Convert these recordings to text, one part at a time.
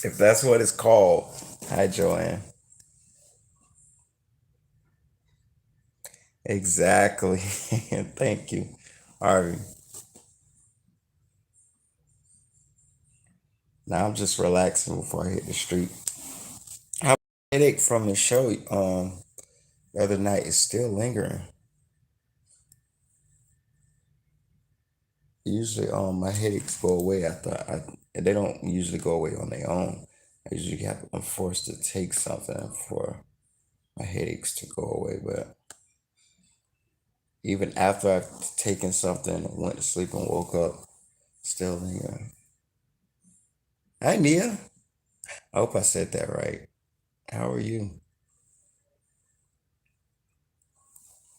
If that's what it's called. Hi, Joanne. Exactly. Thank you, Harvey. Now I'm just relaxing before I hit the street. How headache from the show the other night is still lingering. Usually my headaches go away after they don't usually go away on their own. I usually I'm forced to take something for my headaches to go away, but even after I've taken something, went to sleep and woke up, still lingering. Hi Nia. I hope I said that right. How are you?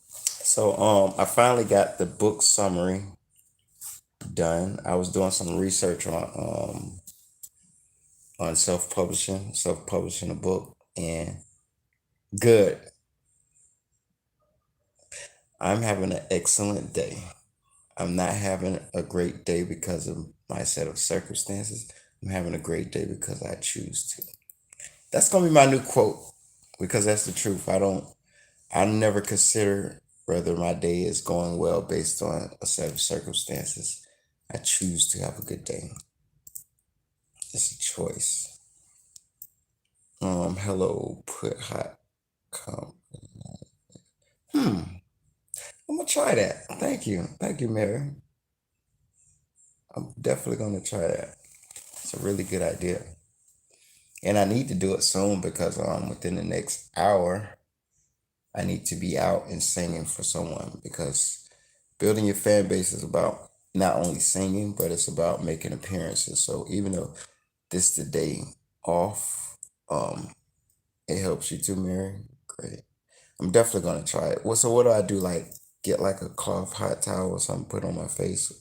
So I finally got the book summary done. I was doing some research on self-publishing a book, and good. I'm having an excellent day. I'm not having a great day because of my set of circumstances. I'm having a great day because I choose to. That's gonna be my new quote because that's the truth. I never consider whether my day is going well based on a set of circumstances. I choose to have a good day. It's a choice. Hello, put hot com. I'm gonna try that. Thank you, Mary. I'm definitely gonna try that. It's a really good idea, and I need to do it soon because within the next hour, I need to be out and singing for someone because building your fan base is about not only singing, but it's about making appearances. So even though this the day off, it helps you too, Mary. Great. I'm definitely gonna try it. What do I do? Like get like a cloth hot towel or something put on my face.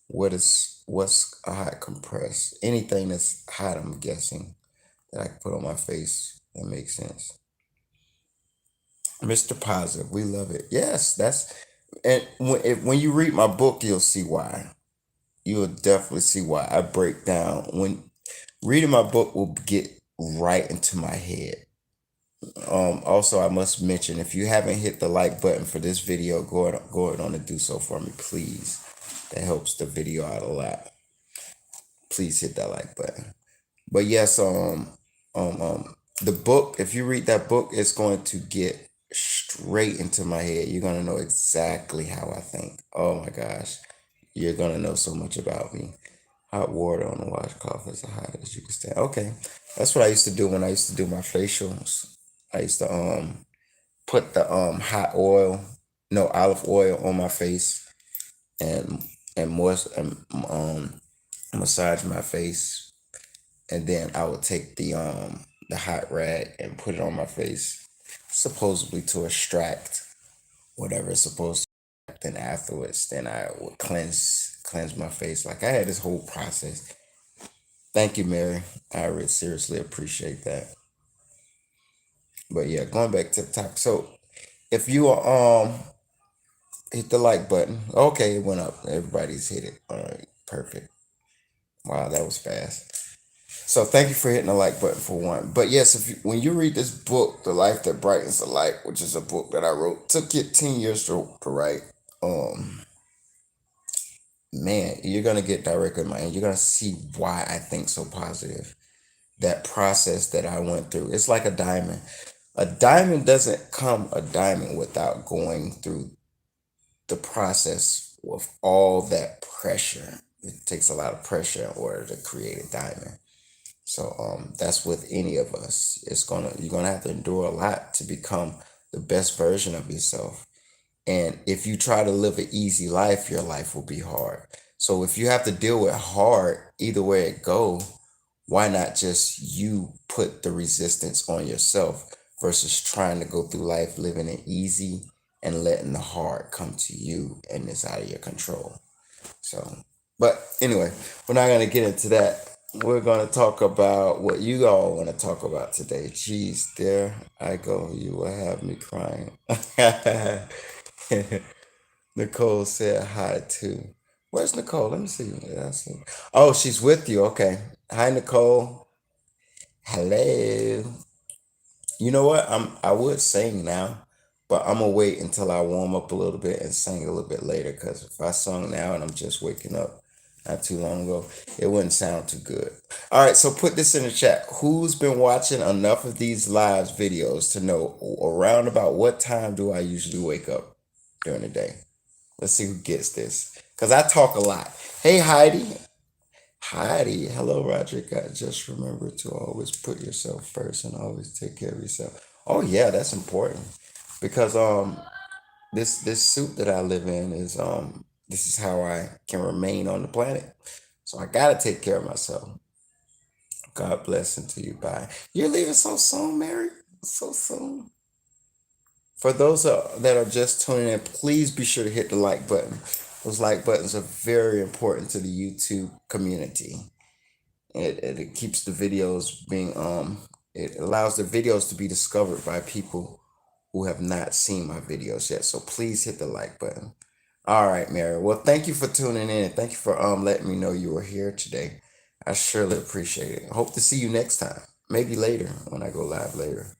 What's a hot compress? Anything that's hot, I'm guessing that I can put on my face. That makes sense. Mr. Positive, we love it. Yes, that's and when you read my book, you'll see why. You'll definitely see why I break down. When reading my book will get right into my head. Also, I must mention if you haven't hit the like button for this video, go ahead on and do so for me, please. That helps the video out a lot. Please hit that like button. But yes, the book. If you read that book, it's going to get straight into my head. You're gonna know exactly how I think. Oh my gosh, you're gonna know so much about me. Hot water on the washcloth is the hottest you can stand. Okay, that's what I used to do when I used to do my facials. I used to put the hot oil, no olive oil on my face and and massage my face, and then I would take the hot rag and put it on my face, supposedly to extract whatever it's supposed to. Then afterwards, then I would cleanse my face. Like I had this whole process. Thank you, Mary. I really seriously appreciate that. But yeah, going back to the topic. So if you hit the like button, okay, it went up. Everybody's hit it. All right, perfect. Wow, that was fast. So thank you for hitting the like button for one. But yes, when you read this book, The Life That Brightens the Light, which is a book that I wrote, took it 10 years to write. Um, Man, you're gonna get directly in my hand. You're gonna see why I think so positive. That process that I went through. It's like a diamond. A diamond doesn't come a diamond without going through the process with all that pressure. It takes a lot of pressure in order to create a diamond. So that's with any of us. You're gonna have to endure a lot to become the best version of yourself. And if you try to live an easy life, your life will be hard. So if you have to deal with hard, either way it go, why not just you put the resistance on yourself versus trying to go through life living it easy and letting the hard come to you and it's out of your control. So, but anyway, we're not going to get into that. We're going to talk about what you all want to talk about today. Jeez, there I go. You will have me crying. Nicole said hi too. Where's Nicole? Let me see. Oh, she's with you. Okay. Hi, Nicole. Hello. You know what? I would sing now, but I'm gonna wait until I warm up a little bit and sing a little bit later. Cause if I sung now and I'm just waking up not too long ago, it wouldn't sound too good. All right, so put this in the chat. Who's been watching enough of these live videos to know around about what time do I usually wake up during the day? Let's see who gets this. Cause I talk a lot. Hey Heidi. Heidi, hello, Roderick. I just remember to always put yourself first and always take care of yourself. Oh yeah, that's important because this suit that I live in is this is how I can remain on the planet. So I gotta take care of myself. God bless until you bye. You're leaving so soon, Mary. So soon. For those that are just tuning in, please be sure to hit the like button. Those like buttons are very important to the YouTube community. It keeps the videos being it allows the videos to be discovered by people who have not seen my videos yet. So please hit the like button. All right, Mary. Well, thank you for tuning in. Thank you for letting me know you were here today. I surely appreciate it. Hope to see you next time. Maybe later when I go live later.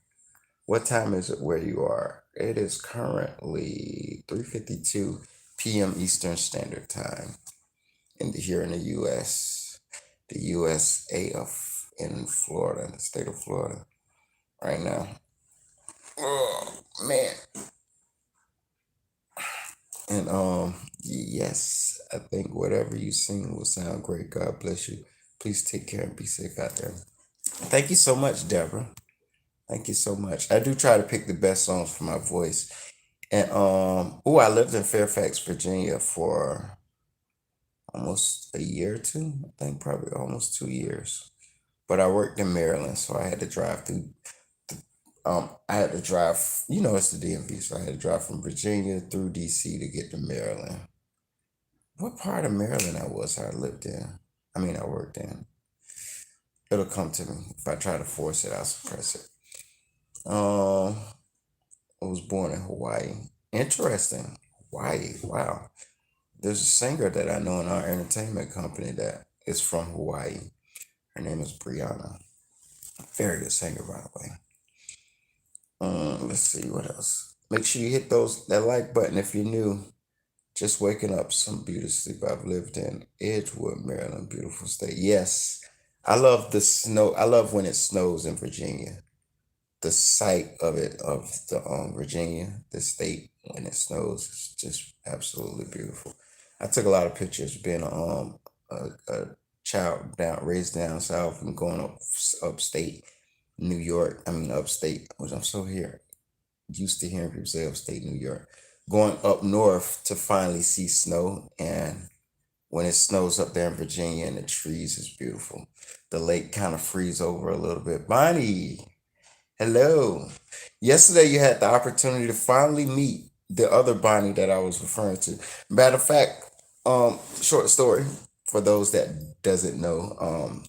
What time is it where you are? It is currently 3:52 p.m. Eastern Standard Time here in the U.S. The USA in Florida, the state of Florida, right now. Oh man. And yes, I think whatever you sing will sound great. God bless you. Please take care and be safe out there. Thank you so much, Deborah. Thank you so much. I do try to pick the best songs for my voice. And I lived in Fairfax, Virginia for almost a year or two. I think probably almost 2 years. But I worked in Maryland, so I had to drive through. I had to drive. You know, it's the DMV, so I had to drive from Virginia through DC to get to Maryland. What part of Maryland I lived in? I mean, I worked in. It'll come to me. If I try to force it, I'll suppress it. I was born in Hawaii. Interesting. Hawaii. Wow. There's a singer that I know in our entertainment company that is from Hawaii. Her name is Brianna. Very good singer, by the way. Let's see what else. Make sure you hit that like button if you're new. Just waking up, some beautiful sleep. I've lived in Edgewood, Maryland, beautiful state. Yes, I love the snow. I love when it snows in Virginia. The sight of it, of the Virginia, the state when it snows, is just absolutely beautiful. I took a lot of pictures being a child raised down south and going upstate New York. I mean upstate, which I'm so used to hearing people say upstate New York. Going up north to finally see snow, and when it snows up there in Virginia and the trees is beautiful. The lake kind of freeze over a little bit. Bonnie, hello. Yesterday you had the opportunity to finally meet the other Bonnie that I was referring to. Matter of fact, short story for those that doesn't know.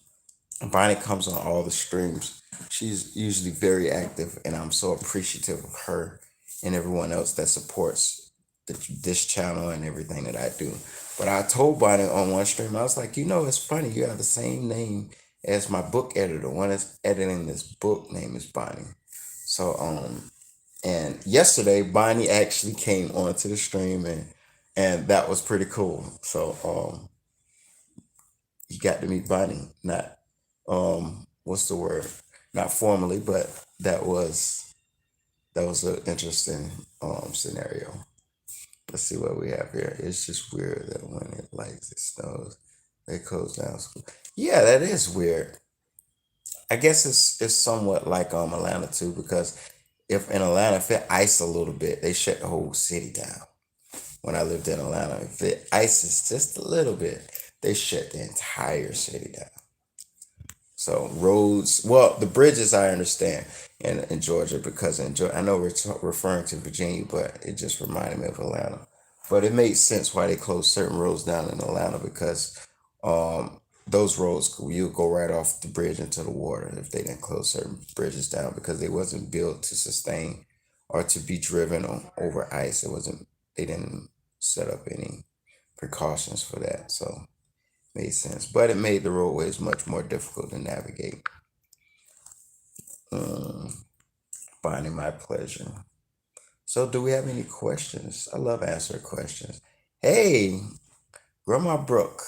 Bonnie comes on all the streams. She's usually very active, and I'm so appreciative of her and everyone else that supports this channel and everything that I do. But I told Bonnie on one stream, I was like, it's funny, you have the same name as my book editor. One that's editing this book name is Bonnie. So and yesterday Bonnie actually came onto the stream, and that was pretty cool. So you got to meet Bonnie. Not what's the word? Not formally, but that was an interesting scenario. Let's see what we have here. It's just weird that when it snows, they close down school. Yeah, that is weird. I guess it's somewhat like Atlanta too, because if in Atlanta, if it ice a little bit, they shut the whole city down. When I lived in Atlanta, if it ices just a little bit, they shut the entire city down. So roads, well, the bridges I understand in Georgia because in Georgia, I know we're referring to Virginia, but it just reminded me of Atlanta. But it made sense why they closed certain roads down in Atlanta because those roads you go right off the bridge into the water if they didn't close certain bridges down because they wasn't built to sustain or to be driven on over ice. It wasn't. They didn't set up any precautions for that, so made sense. But it made the roadways much more difficult to navigate. Mm, finding my pleasure. So, do we have any questions? I love answering questions. Hey, Grandma Brooke.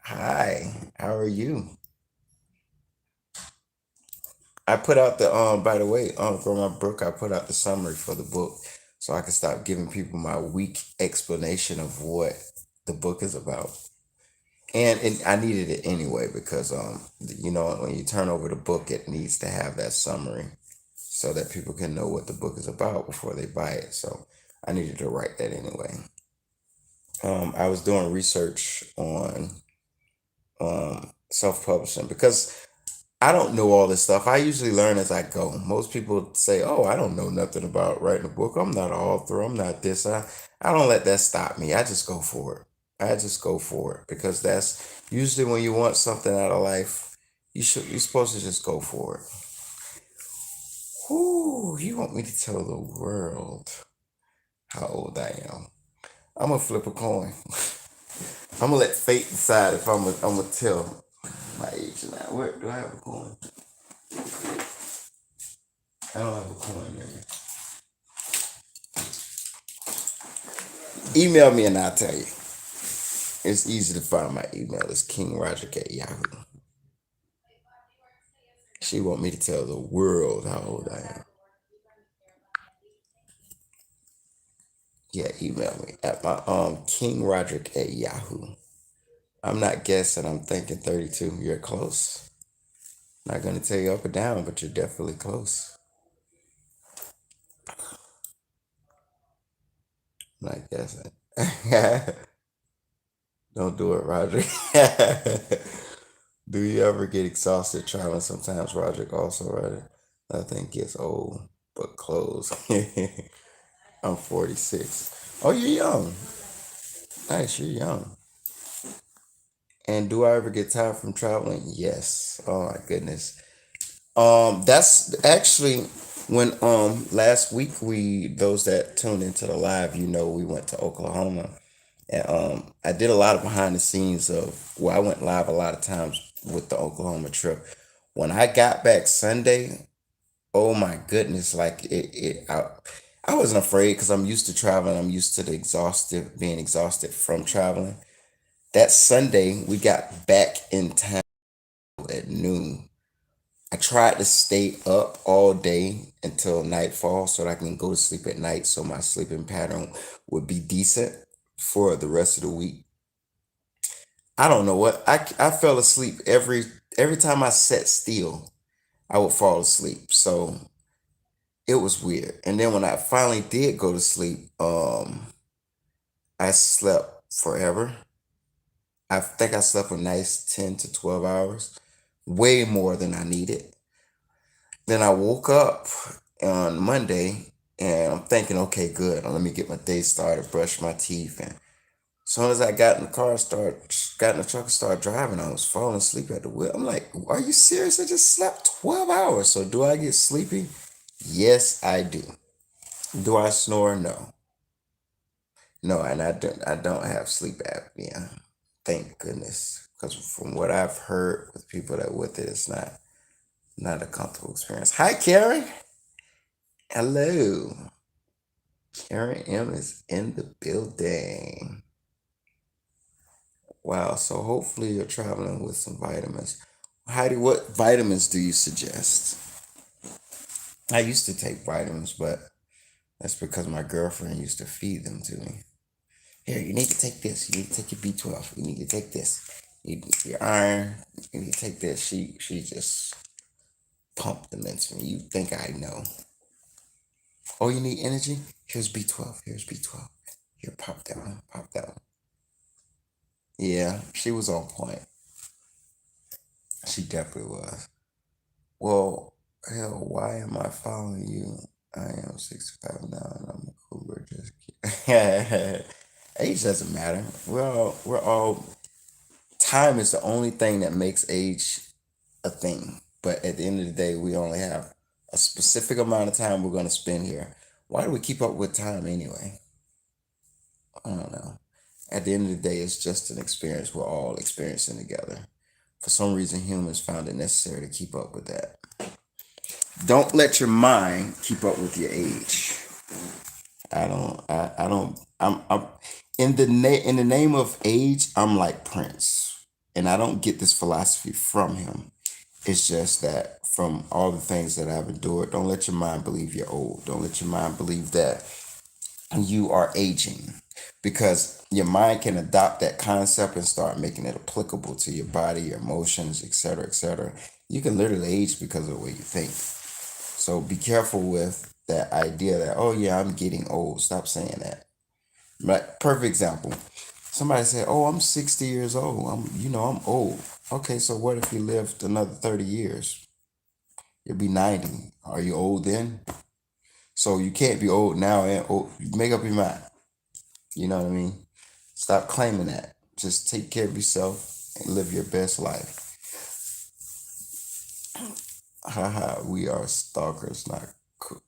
Hi, how are you? I put out the by the way, Grandma Brooke, I put out the summary for the book so I can stop giving people my weak explanation of what the book is about. And I needed it anyway because when you turn over the book it needs to have that summary so that people can know what the book is about before they buy it. So I needed to write that anyway. I was doing research on self-publishing because I don't know all this stuff. I usually learn as I go. Most people say, "Oh, I don't know nothing about writing a book. I'm not an author. I'm not this." I don't let that stop me. I just go for it. I just go for it because that's usually when you want something out of life, you're supposed to just go for it. Whoo, you want me to tell the world how old I am? I'm gonna flip a coin. I'm gonna let fate decide if I'm gonna tell my age now. Where do I have a coin? I don't have a coin there. Email me and I'll tell you. It's easy to find my email. It's kingroger at Yahoo. She want me to tell the world how old I am. Yeah, email me at my kingroger at Yahoo. I'm not guessing. I'm thinking 32. You're close. Not gonna tell you up or down, but you're definitely close. I'm not guessing. Don't do it, Roger. Do you ever get exhausted traveling sometimes, Roger? Also, right? Nothing gets old but clothes. I'm 46. Oh, you're young. Nice, you're young. And do I ever get tired from traveling? Yes. Oh my goodness. That's actually when last week we those that tuned into the live, we went to Oklahoma. And I did a lot of behind the scenes of I went live a lot of times with the Oklahoma trip. When I got back Sunday, oh my goodness, like I wasn't afraid because I'm used to traveling. I'm used to being exhausted from traveling. That Sunday, we got back in town at noon. I tried to stay up all day until nightfall so that I can go to sleep at night so my sleeping pattern would be decent for the rest of the week. I don't know what I fell asleep every time I sat still. I would fall asleep. So it was weird. And then when I finally did go to sleep, I slept forever. I think I slept a nice 10 to 12 hours, way more than I needed. Then I woke up on Monday and I'm thinking, okay, good. Let me get my day started, brush my teeth. And as soon as I got in the car, got in the truck and started driving, I was falling asleep at the wheel. I'm like, are you serious? I just slept 12 hours. So do I get sleepy? Yes, I do. Do I snore? No. No, and I don't have sleep apnea. Thank goodness. Because from what I've heard with people that with it, it's not a comfortable experience. Hi, Karen. Hello. Karen M is in the building. Wow. So hopefully you're traveling with some vitamins. Heidi, what vitamins do you suggest? I used to take vitamins, but that's because my girlfriend used to feed them to me. Here, you need to take this. You need to take your B12. You need to take this. You need your iron. You need to take this. She just pumped them into me. You think I know? Oh, you need energy? Here's B12. Here's B12. Here, pop that one. Pop that one. Yeah, she was on point. She definitely was. Well, hell, why am I following you? I am 65 now and I'm a cougar. Just kidding. Age doesn't matter. We're all time is the only thing that makes age a thing. But at the end of the day, we only have a specific amount of time we're going to spend here. Why do we keep up with time anyway? I don't know. At the end of the day, it's just an experience we're all experiencing together. For some reason, humans found it necessary to keep up with that. Don't let your mind keep up with your age. I don't. I'm in the name of age. I'm like Prince, and I don't get this philosophy from him. It's just that from all the things that I've endured, don't let your mind believe you're old. Don't let your mind believe that you are aging, because your mind can adopt that concept and start making it applicable to your body, your emotions, etc., etc. You can literally age because of the way you think. So be careful with that idea that, oh yeah, I'm getting old. Stop saying that. But perfect example. Somebody said, "Oh, I'm 60 years old. I'm old." Okay, so what if you lived another 30 years? You'll be 90. Are you old then? So you can't be old now and old. Make up your mind. You know what I mean? Stop claiming that. Just take care of yourself and live your best life. Haha, we are stalkers, not cool.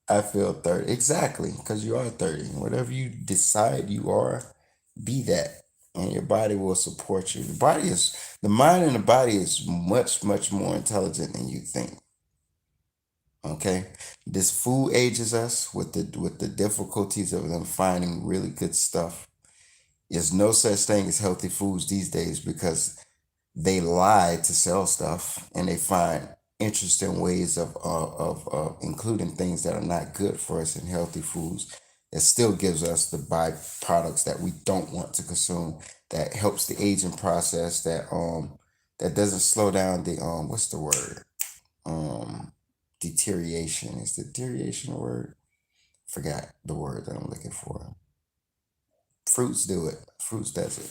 I feel 30. Exactly, because you are 30. Whatever you decide you are, be that. And your body will support you. The mind and the body is much, much more intelligent than you think. Okay? This food ages us with the difficulties of them finding really good stuff. There's no such thing as healthy foods these days because they lie to sell stuff and they find interesting ways of including things that are not good for us in healthy foods that still gives us the byproducts that we don't want to consume, that helps the aging process, that doesn't slow down the what's the word, um deterioration. Is deterioration a word? Forgot the word that I'm looking for. Fruits do it. Fruits does it.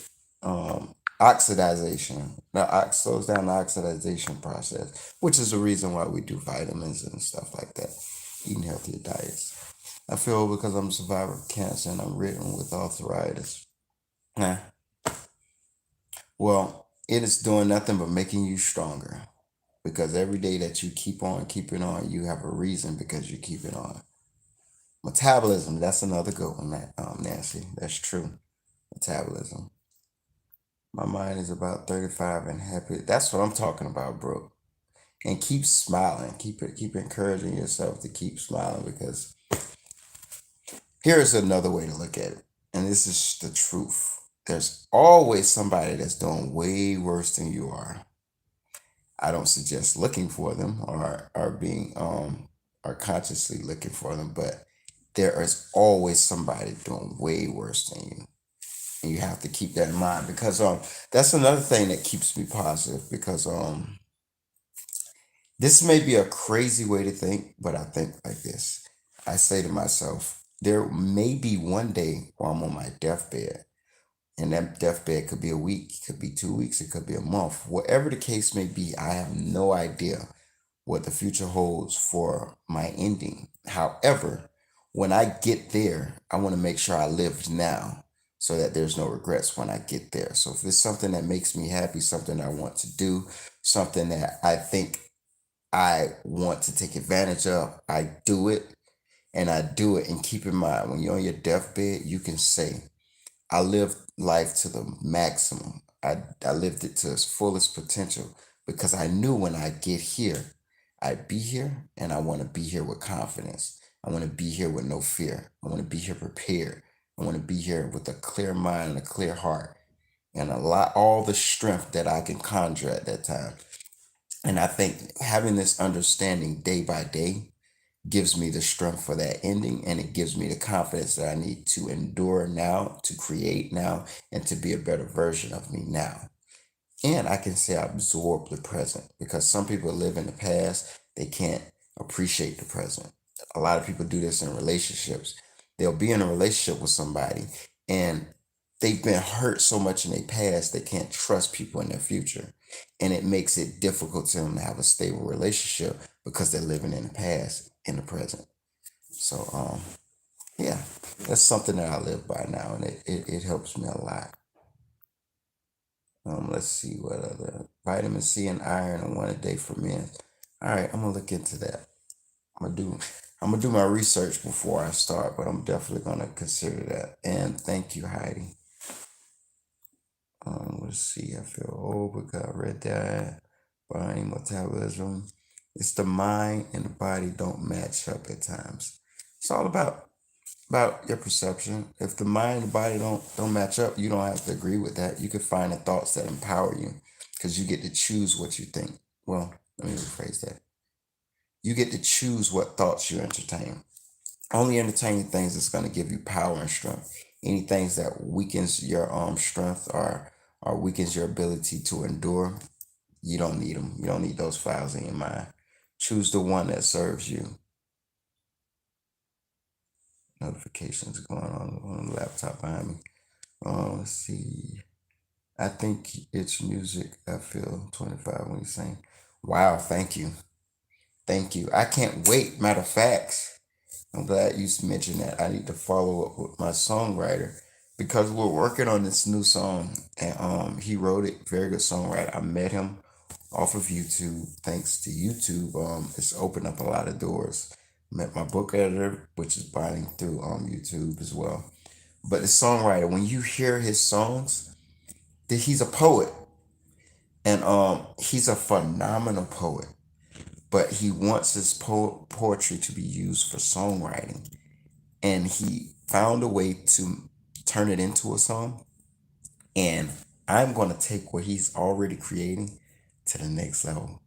Oxidization. Now, slows down the oxidization process, which is the reason why we do vitamins and stuff like that. Eating healthier diets. I feel because I'm a survivor of cancer and I'm ridden with arthritis. Nah. Well, it is doing nothing but making you stronger. Because every day that you keep on keeping on, you have a reason because you keep it on. Metabolism, that's another good one, Nancy. That's true. Metabolism. My mind is about 35 and happy. That's what I'm talking about, bro. And keep smiling. Keep encouraging yourself to keep smiling, because here's another way to look at it. And this is the truth. There's always somebody that's doing way worse than you are. I don't suggest looking for them or being or consciously looking for them, but there is always somebody doing way worse than you. And you have to keep that in mind, because that's another thing that keeps me positive, because this may be a crazy way to think, but I think like this. I say to myself, there may be one day while I'm on my deathbed, and that deathbed could be a week, it could be 2 weeks, it could be a month. Whatever the case may be, I have no idea what the future holds for my ending. However, when I get there, I want to make sure I live now so that there's no regrets when I get there. So if it's something that makes me happy, something I want to do, something that I think I want to take advantage of, I do it, and I do it. And keep in mind, when you're on your deathbed, you can say, I lived life to the maximum. I lived it to its fullest potential, because I knew when I get here, I'd be here, and I want to be here with confidence. I want to be here with no fear. I want to be here prepared. I want to be here with a clear mind and a clear heart and all the strength that I can conjure at that time. And I think having this understanding day by day gives me the strength for that ending, and it gives me the confidence that I need to endure now, to create now, and to be a better version of me now. And I can say I absorb the present, because some people live in the past, they can't appreciate the present. A lot of people do this in relationships. They'll be in a relationship with somebody, and they've been hurt so much in their past they can't trust people in their future, and it makes it difficult to them to have a stable relationship because they're living in the past in the present. So yeah, that's something that I live by now, and it helps me a lot. Let's see what other vitamin C and iron and one a day for men. All right, I'm gonna look into that. I'm gonna do I'm gonna do my research before I start, but I'm definitely gonna consider that. And thank you, Heidi. Let's see. I feel old because I read that. Body metabolism. It's the mind and the body don't match up at times. It's all about your perception. If the mind and the body don't match up, you don't have to agree with that. You can find the thoughts that empower you because you get to choose what you think. Well, let me rephrase that. You get to choose what thoughts you entertain. Only entertain things that's going to give you power and strength. Any things that weakens your strength or weakens your ability to endure, you don't need them. You don't need those files in your mind. Choose the one that serves you. Notifications going on the laptop behind me. Let's see. I think it's music. I feel 25 when you sing. Wow, thank you. Thank you. I can't wait. Matter of fact, I'm glad you mentioned that. I need to follow up with my songwriter because we're working on this new song, and he wrote it. Very good songwriter. I met him off of YouTube. Thanks to YouTube, it's opened up a lot of doors. Met my book editor, which is buying through YouTube as well. But the songwriter, when you hear his songs, he's a poet, and he's a phenomenal poet. But he wants his poetry to be used for songwriting, and he found a way to turn it into a song. And I'm going to take what he's already creating to the next level.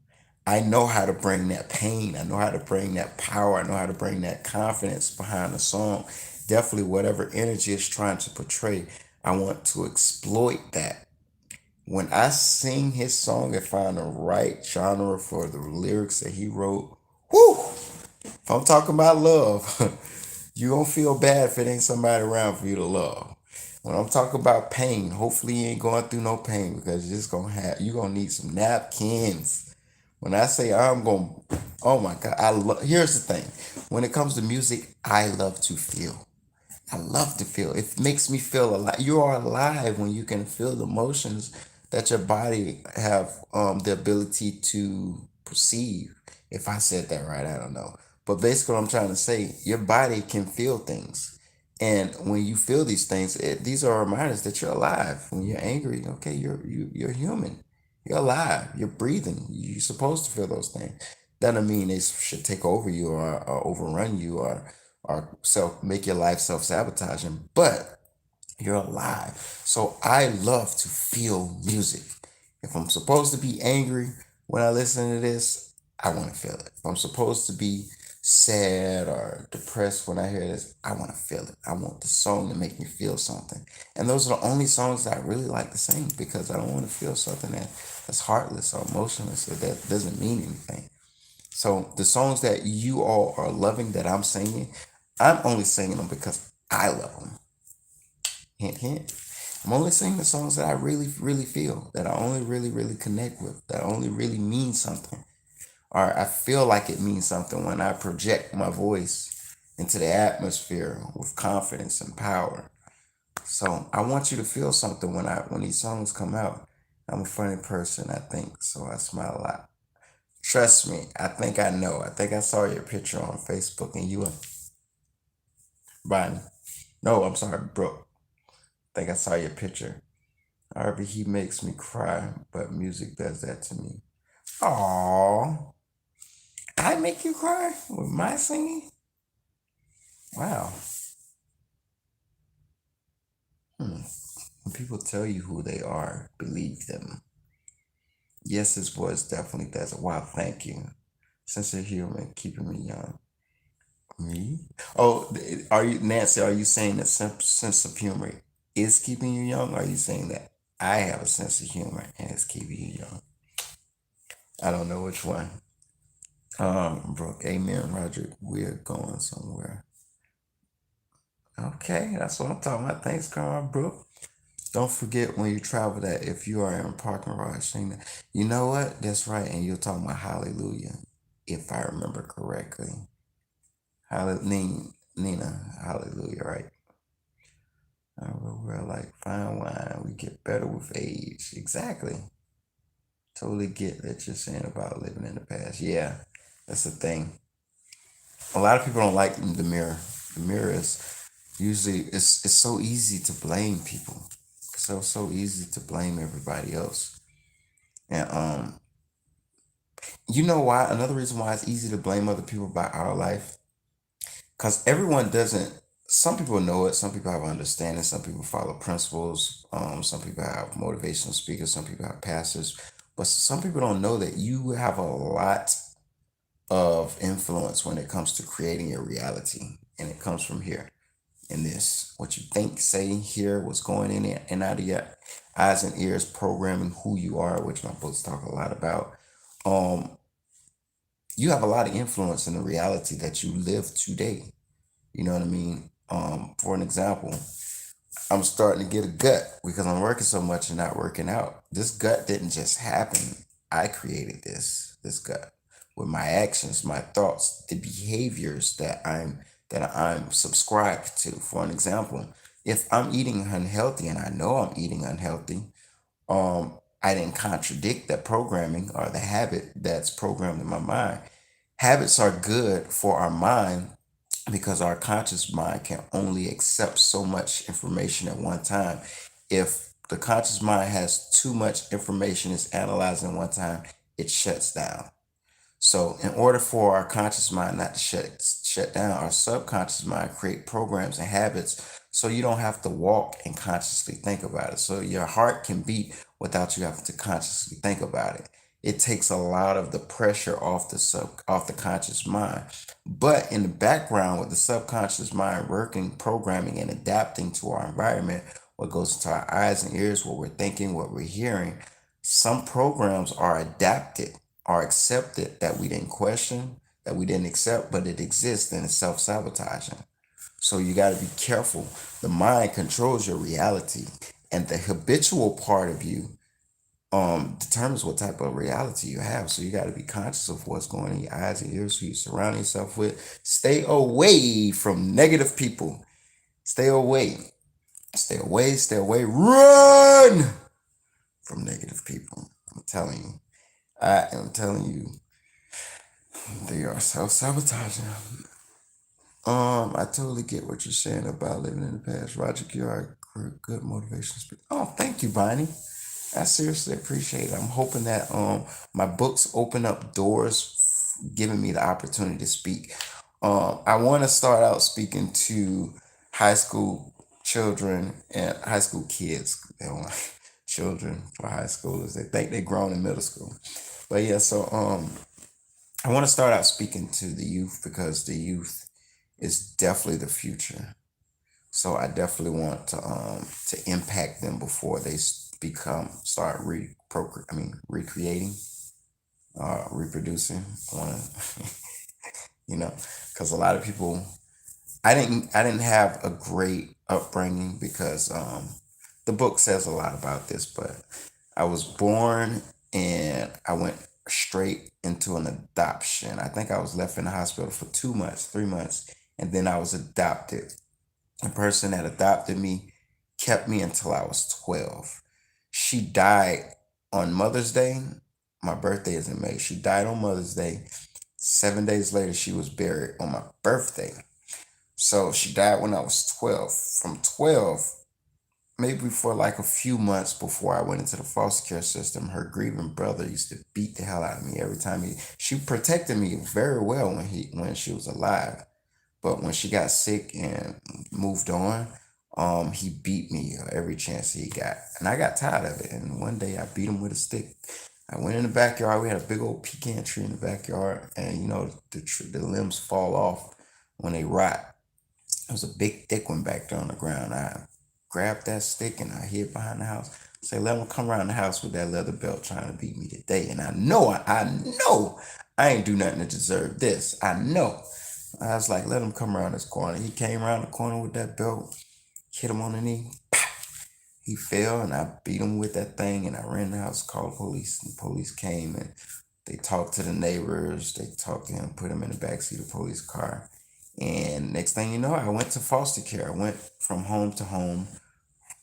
I know how to bring that pain. I know how to bring that power. I know how to bring that confidence behind the song. Definitely, whatever energy it's trying to portray, I want to exploit that. When I sing his song and find the right genre for the lyrics that he wrote, whoo! If I'm talking about love, you don't feel bad if it ain't somebody around for you to love. When I'm talking about pain, hopefully you ain't going through no pain because you're gonna need some napkins. When I say I'm gonna, oh my God, here's the thing. When it comes to music, I love to feel. I love to feel. It makes me feel alive. You are alive when you can feel the emotions that your body have the ability to perceive. If I said that right, I don't know. But basically, what I'm trying to say, your body can feel things, and when you feel these things, these are reminders that you're alive. When you're angry, okay, you're human. You're alive. You're breathing. You're supposed to feel those things. That doesn't mean they should take over you or overrun you or self make your life self-sabotaging, but you're alive. So I love to feel music. If I'm supposed to be angry when I listen to this, I want to feel it. If I'm supposed to be sad or depressed when I hear this, I want to feel it. I want the song to make me feel something. And those are the only songs that I really like to sing because I don't want to feel something that's heartless or emotionless or that doesn't mean anything. So the songs that you all are loving that I'm singing, I'm only singing them because I love them. Hint, hint. I'm only singing the songs that I really, really feel, that I only really, really connect with, that only really mean something. Or I feel like it means something when I project my voice into the atmosphere with confidence and power. So I want you to feel something when these songs come out. I'm a funny person, I think, so I smile a lot. Trust me, I think I know. I think I saw your picture on Facebook and you were Brian. No, I'm sorry, Brooke. I think I saw your picture. However, he makes me cry, but music does that to me. Aww. I make you cry with my singing? Wow. Hmm. When people tell you who they are, believe them. Yes, his voice definitely does it. Wow, thank you. Sense of humor, keeping me young. Me? Oh, are you Nancy? Are you saying that sense of humor is keeping you young? Or are you saying that I have a sense of humor and it's keeping you young? I don't know which one. Brooke, amen, Roger. We're going somewhere. Okay, that's what I'm talking about. Thanks, Carl, Brooke. Don't forget when you travel that if you are in a parking garage saying that, you know what? That's right. And you're talking about hallelujah, if I remember correctly. Hallelujah, Nina, hallelujah, right? We're like fine wine. We get better with age. Exactly. Totally get that you're saying about living in the past. Yeah, that's the thing. A lot of people don't like the mirror. The mirror is usually it's so easy to blame people. So easy to blame everybody else. And you know why? Another reason why it's easy to blame other people about our life, because everyone doesn't. Some people know it. Some people have understanding. Some people follow principles. Some people have motivational speakers. Some people have pastors. But some people don't know that you have a lot of influence when it comes to creating your reality, and it comes from here. In this, what you think, say, hear, what's going in and out of your eyes and ears, programming who you are, which my books talk a lot about. Um, you have a lot of influence in the reality that you live today. You know what I mean? For an example, I'm starting to get a gut because I'm working so much and not working out. This gut didn't just happen. I created this gut with my actions, my thoughts, the behaviors that I'm subscribed to. For an example, if I'm eating unhealthy and I know I'm eating unhealthy, I didn't contradict that programming or the habit that's programmed in my mind. Habits are good for our mind because our conscious mind can only accept so much information at one time. If the conscious mind has too much information it's analyzing at one time, it shuts down. So, in order for our conscious mind not to shut down, our subconscious mind create programs and habits so you don't have to walk and consciously think about it. So your heart can beat without you having to consciously think about it. It takes a lot of the pressure off the conscious mind. But in the background, with the subconscious mind working, programming, and adapting to our environment, what goes into our eyes and ears, what we're thinking, what we're hearing, some programs are adapted, are accepted that we didn't question, that we didn't accept, but it exists and it's self-sabotaging. So you got to be careful. The mind controls your reality, and the habitual part of you determines what type of reality you have. So you got to be conscious of what's going in your eyes and ears, who you surround yourself with. Stay away from negative people. Stay away. Stay away. Stay away. Run from negative people. I'm telling you. I am telling you, they are self-sabotaging. I totally get what you're saying about living in the past. Roger, you are a good motivational speaker. Oh, thank you, Bonnie. I seriously appreciate it. I'm hoping that my books open up doors, giving me the opportunity to speak. I want to start out speaking to high school children and high school kids. They don't like children for high schoolers. They think they're grown in middle school. But yeah, so I want to start out speaking to the youth because the youth is definitely the future. So I definitely want to impact them before they become start recreating, reproducing. I want to, because a lot of people, I didn't have a great upbringing because the book says a lot about this, but I was born and I went straight into an adoption. I think I was left in the hospital for 2 months, 3 months, and then I was adopted. The person that adopted me kept me until I was 12. She died on Mother's Day. My birthday is in May. She died on Mother's Day. 7 days later, she was buried on my birthday. So she died when I was 12. From 12, maybe for like a few months before I went into the foster care system, her grieving brother used to beat the hell out of me every time she protected me very well when she was alive. But when she got sick and moved on, he beat me every chance he got. And I got tired of it. And one day I beat him with a stick. I went in the backyard. We had a big old pecan tree in the backyard. And the limbs fall off when they rot. There was a big thick one back there on the ground. I grabbed that stick and I hid behind the house. Say, let him come around the house with that leather belt trying to beat me today. And I know I ain't do nothing to deserve this. I know. I was like, let him come around this corner. He came around the corner with that belt, hit him on the knee. He fell and I beat him with that thing and I ran in the house, called the police, and the police came and they talked to the neighbors, they talked to him, put him in the backseat of the police car. And next thing you know, I went to foster care. I went from home to home,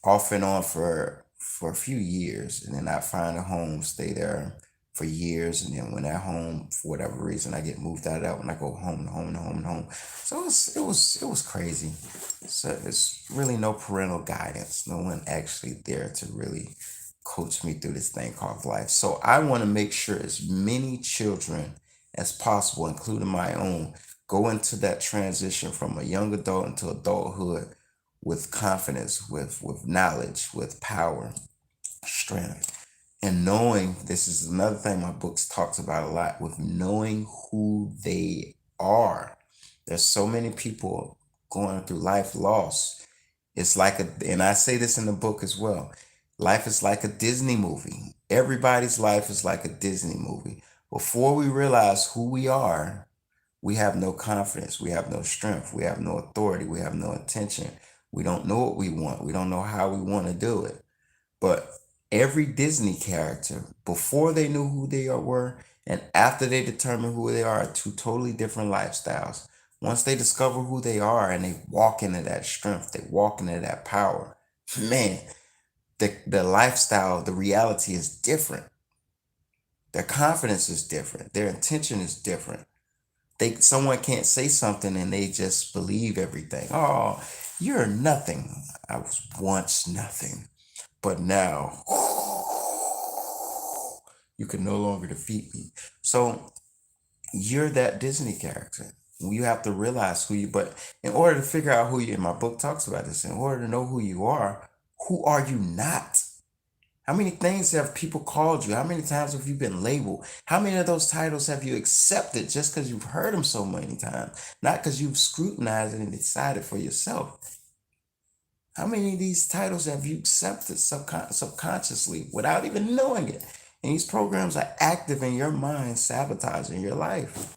off and on for a few years, and then I find a home, stay there for years, and then when that home, for whatever reason, I get moved out of that when I go home to home to home to home. So it was crazy. So it's really no parental guidance, no one actually there to really coach me through this thing called life. So I want to make sure as many children as possible, including my own, go into that transition from a young adult into adulthood with confidence, with knowledge, with power, strength, and knowing. This is another thing my books talks about a lot, with knowing who they are. There's so many people going through life lost. It's like and I say this in the book as well. Life is like a Disney movie. Everybody's life is like a Disney movie. Before we realize who we are, we have no confidence. We have no strength. We have no authority. We have no attention. We don't know what we want. We don't know how we want to do it. But every Disney character, before they knew who they were, and after they determine who they are two totally different lifestyles. Once they discover who they are and they walk into that strength, they walk into that power, man, the lifestyle, the reality is different. Their confidence is different. Their intention is different. Someone can't say something and they just believe everything. Oh, you're nothing. I was once nothing, but now you can no longer defeat me. So you're that Disney character. You have to realize who you, but in order to figure out who you, and my book talks about this, in order to know who are you not? How many things have people called you? How many times have you been labeled? How many of those titles have you accepted just because you've heard them so many times, not because you've scrutinized it and decided for yourself? How many of these titles have you accepted subconsciously without even knowing it? And these programs are active in your mind, sabotaging your life.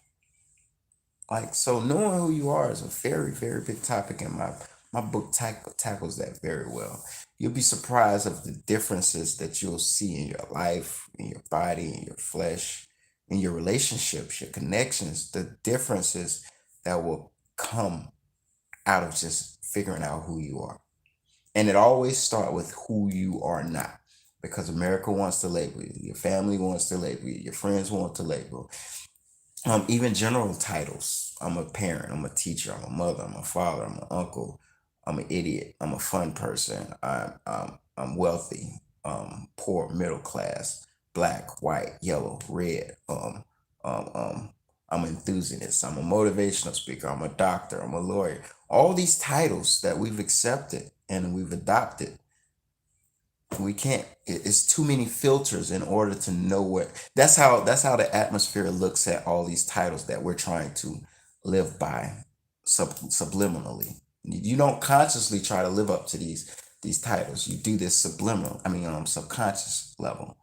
Like, so knowing who you are is a very, very big topic, and my book tackles that very well. You'll be surprised of the differences that you'll see in your life, in your body, in your flesh, in your relationships, your connections, the differences that will come out of just figuring out who you are. And it always starts with who you are not. Because America wants to label you, your family wants to label you, your friends want to label. Even general titles. I'm a parent, I'm a teacher, I'm a mother, I'm a father, I'm an uncle, I'm an idiot, I'm a fun person, I'm wealthy, poor, middle class, black, white, yellow, red, I'm an enthusiast, I'm a motivational speaker, I'm a doctor, I'm a lawyer. All these titles that we've accepted and we've adopted, we can't, it's too many filters in order to know what. That's how the atmosphere looks at all these titles that we're trying to live by, subliminally. You don't consciously try to live up to these titles. You do this subliminal, subconscious level.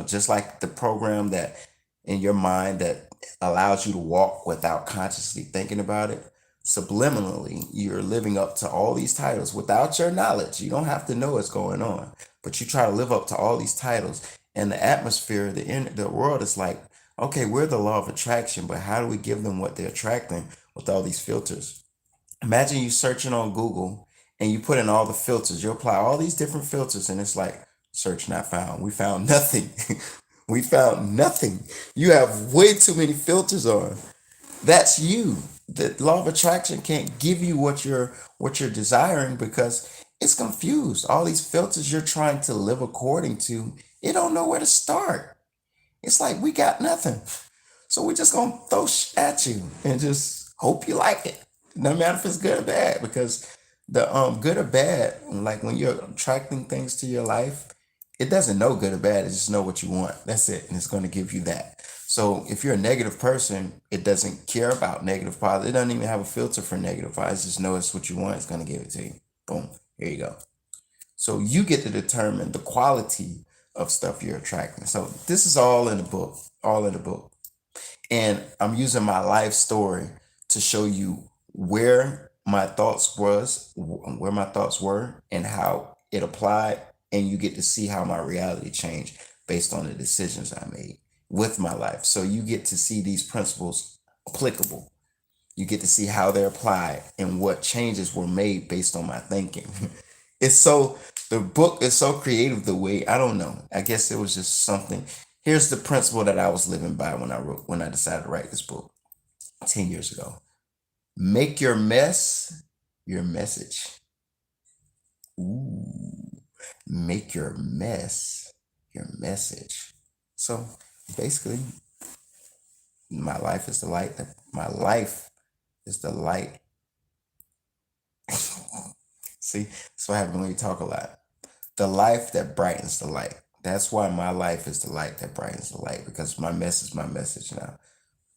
Just like the program that in your mind that allows you to walk without consciously thinking about it. Subliminally, you're living up to all these titles without your knowledge. You don't have to know what's going on, but you try to live up to all these titles. And the atmosphere, the world is like, okay, we're the law of attraction, but how do we give them what they're attracting with all these filters? Imagine you searching on Google and you put in all the filters. You apply all these different filters, and it's like, search not found. We found nothing. We found nothing. You have way too many filters on. That's you. The law of attraction can't give you what you're desiring because it's confused. All these filters you're trying to live according to, it don't know where to start. It's like we got nothing. So we're just gonna throw at you and just hope you like it. No matter if it's good or bad, because the good or bad, like when you're attracting things to your life, it doesn't know good or bad. It just know what you want. That's it, and it's going to give you that. So if you're a negative person, it doesn't care about negative positive. It doesn't even have a filter for negative positive. It just know it's what you want. It's going to give it to you. Boom. Here you go. So you get to determine the quality of stuff you're attracting. So this is all in the book. All in the book. And I'm using my life story to show you where my thoughts were and how it applied, and you get to see how my reality changed based on the decisions I made with my life. So you get to see these principles applicable. You get to see how they're applied and what changes were made based on my thinking. It's so the book is so creative the way I don't know. I guess it was just something. Here's the principle that I was living by when I decided to write this book 10 years ago. Make your mess your message. Ooh. Make your mess your message. So basically, my life is the light. My life is the light. See, that's what happens when you talk a lot. The life that brightens the light. That's why my life is the light that brightens the light, because my mess is my message now.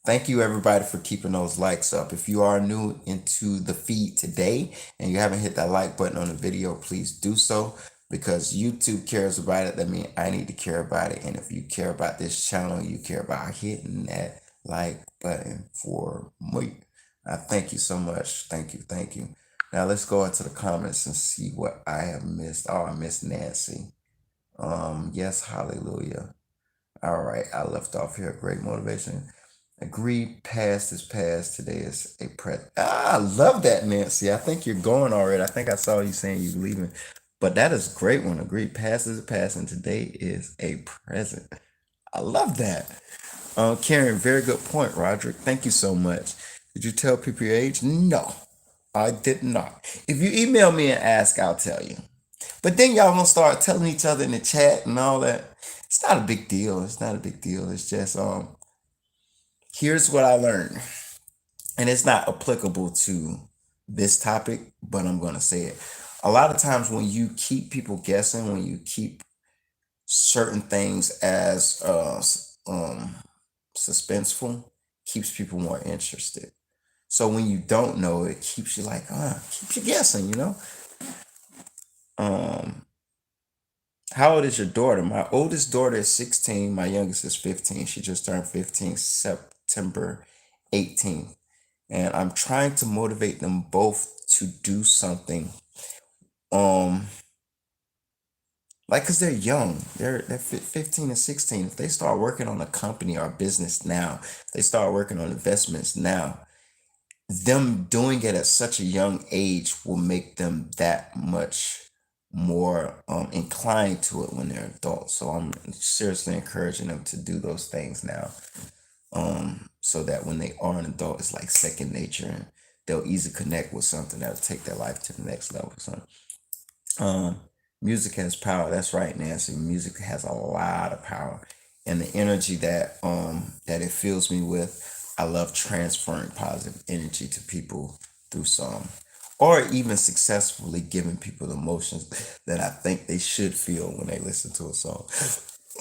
Thank you, everybody, for keeping those likes up. If you are new into the feed today and you haven't hit that like button on the video, please do so, because YouTube cares about it. That means I need to care about it. And if you care about this channel, you care about hitting that like button for me. I thank you so much. Thank you. Thank you. Now let's go into the comments and see what I have missed. Oh, I missed Nancy. Yes, hallelujah. All right, I left off here. Great motivation. Agree, past is past. Today is a present. Ah, I love that, Nancy. I think you're going already. I think I saw you saying you're leaving. But that is a great one. Agree, past is a past, and today is a present. I love that. Karen, very good point, Roderick. Thank you so much. Did you tell people your age? No, I did not. If you email me and ask, I'll tell you. But then y'all gonna start telling each other in the chat and all that. It's not a big deal. It's not a big deal. It's just here's what I learned. And it's not applicable to this topic, but I'm gonna say it. A lot of times when you keep people guessing, when you keep certain things as suspenseful, keeps people more interested. So when you don't know, it keeps you like, keeps you guessing, you know? Um, how old is your daughter? My oldest daughter is 16. My youngest is 15. She just turned 15 September 18th. And I'm trying to motivate them both to do something. Like, because they're young. They're 15 and 16. If they start working on a company or a business now, if they start working on investments now, them doing it at such a young age will make them that much more inclined to it when they're adults. So I'm seriously encouraging them to do those things now, so that when they are an adult, it's like second nature, and they'll easily connect with something that'll take their life to the next level. So music has power. That's right, Nancy. Music has a lot of power, and the energy that it fills me with. I love transferring positive energy to people through song, or even successfully giving people the emotions that I think they should feel when they listen to a song.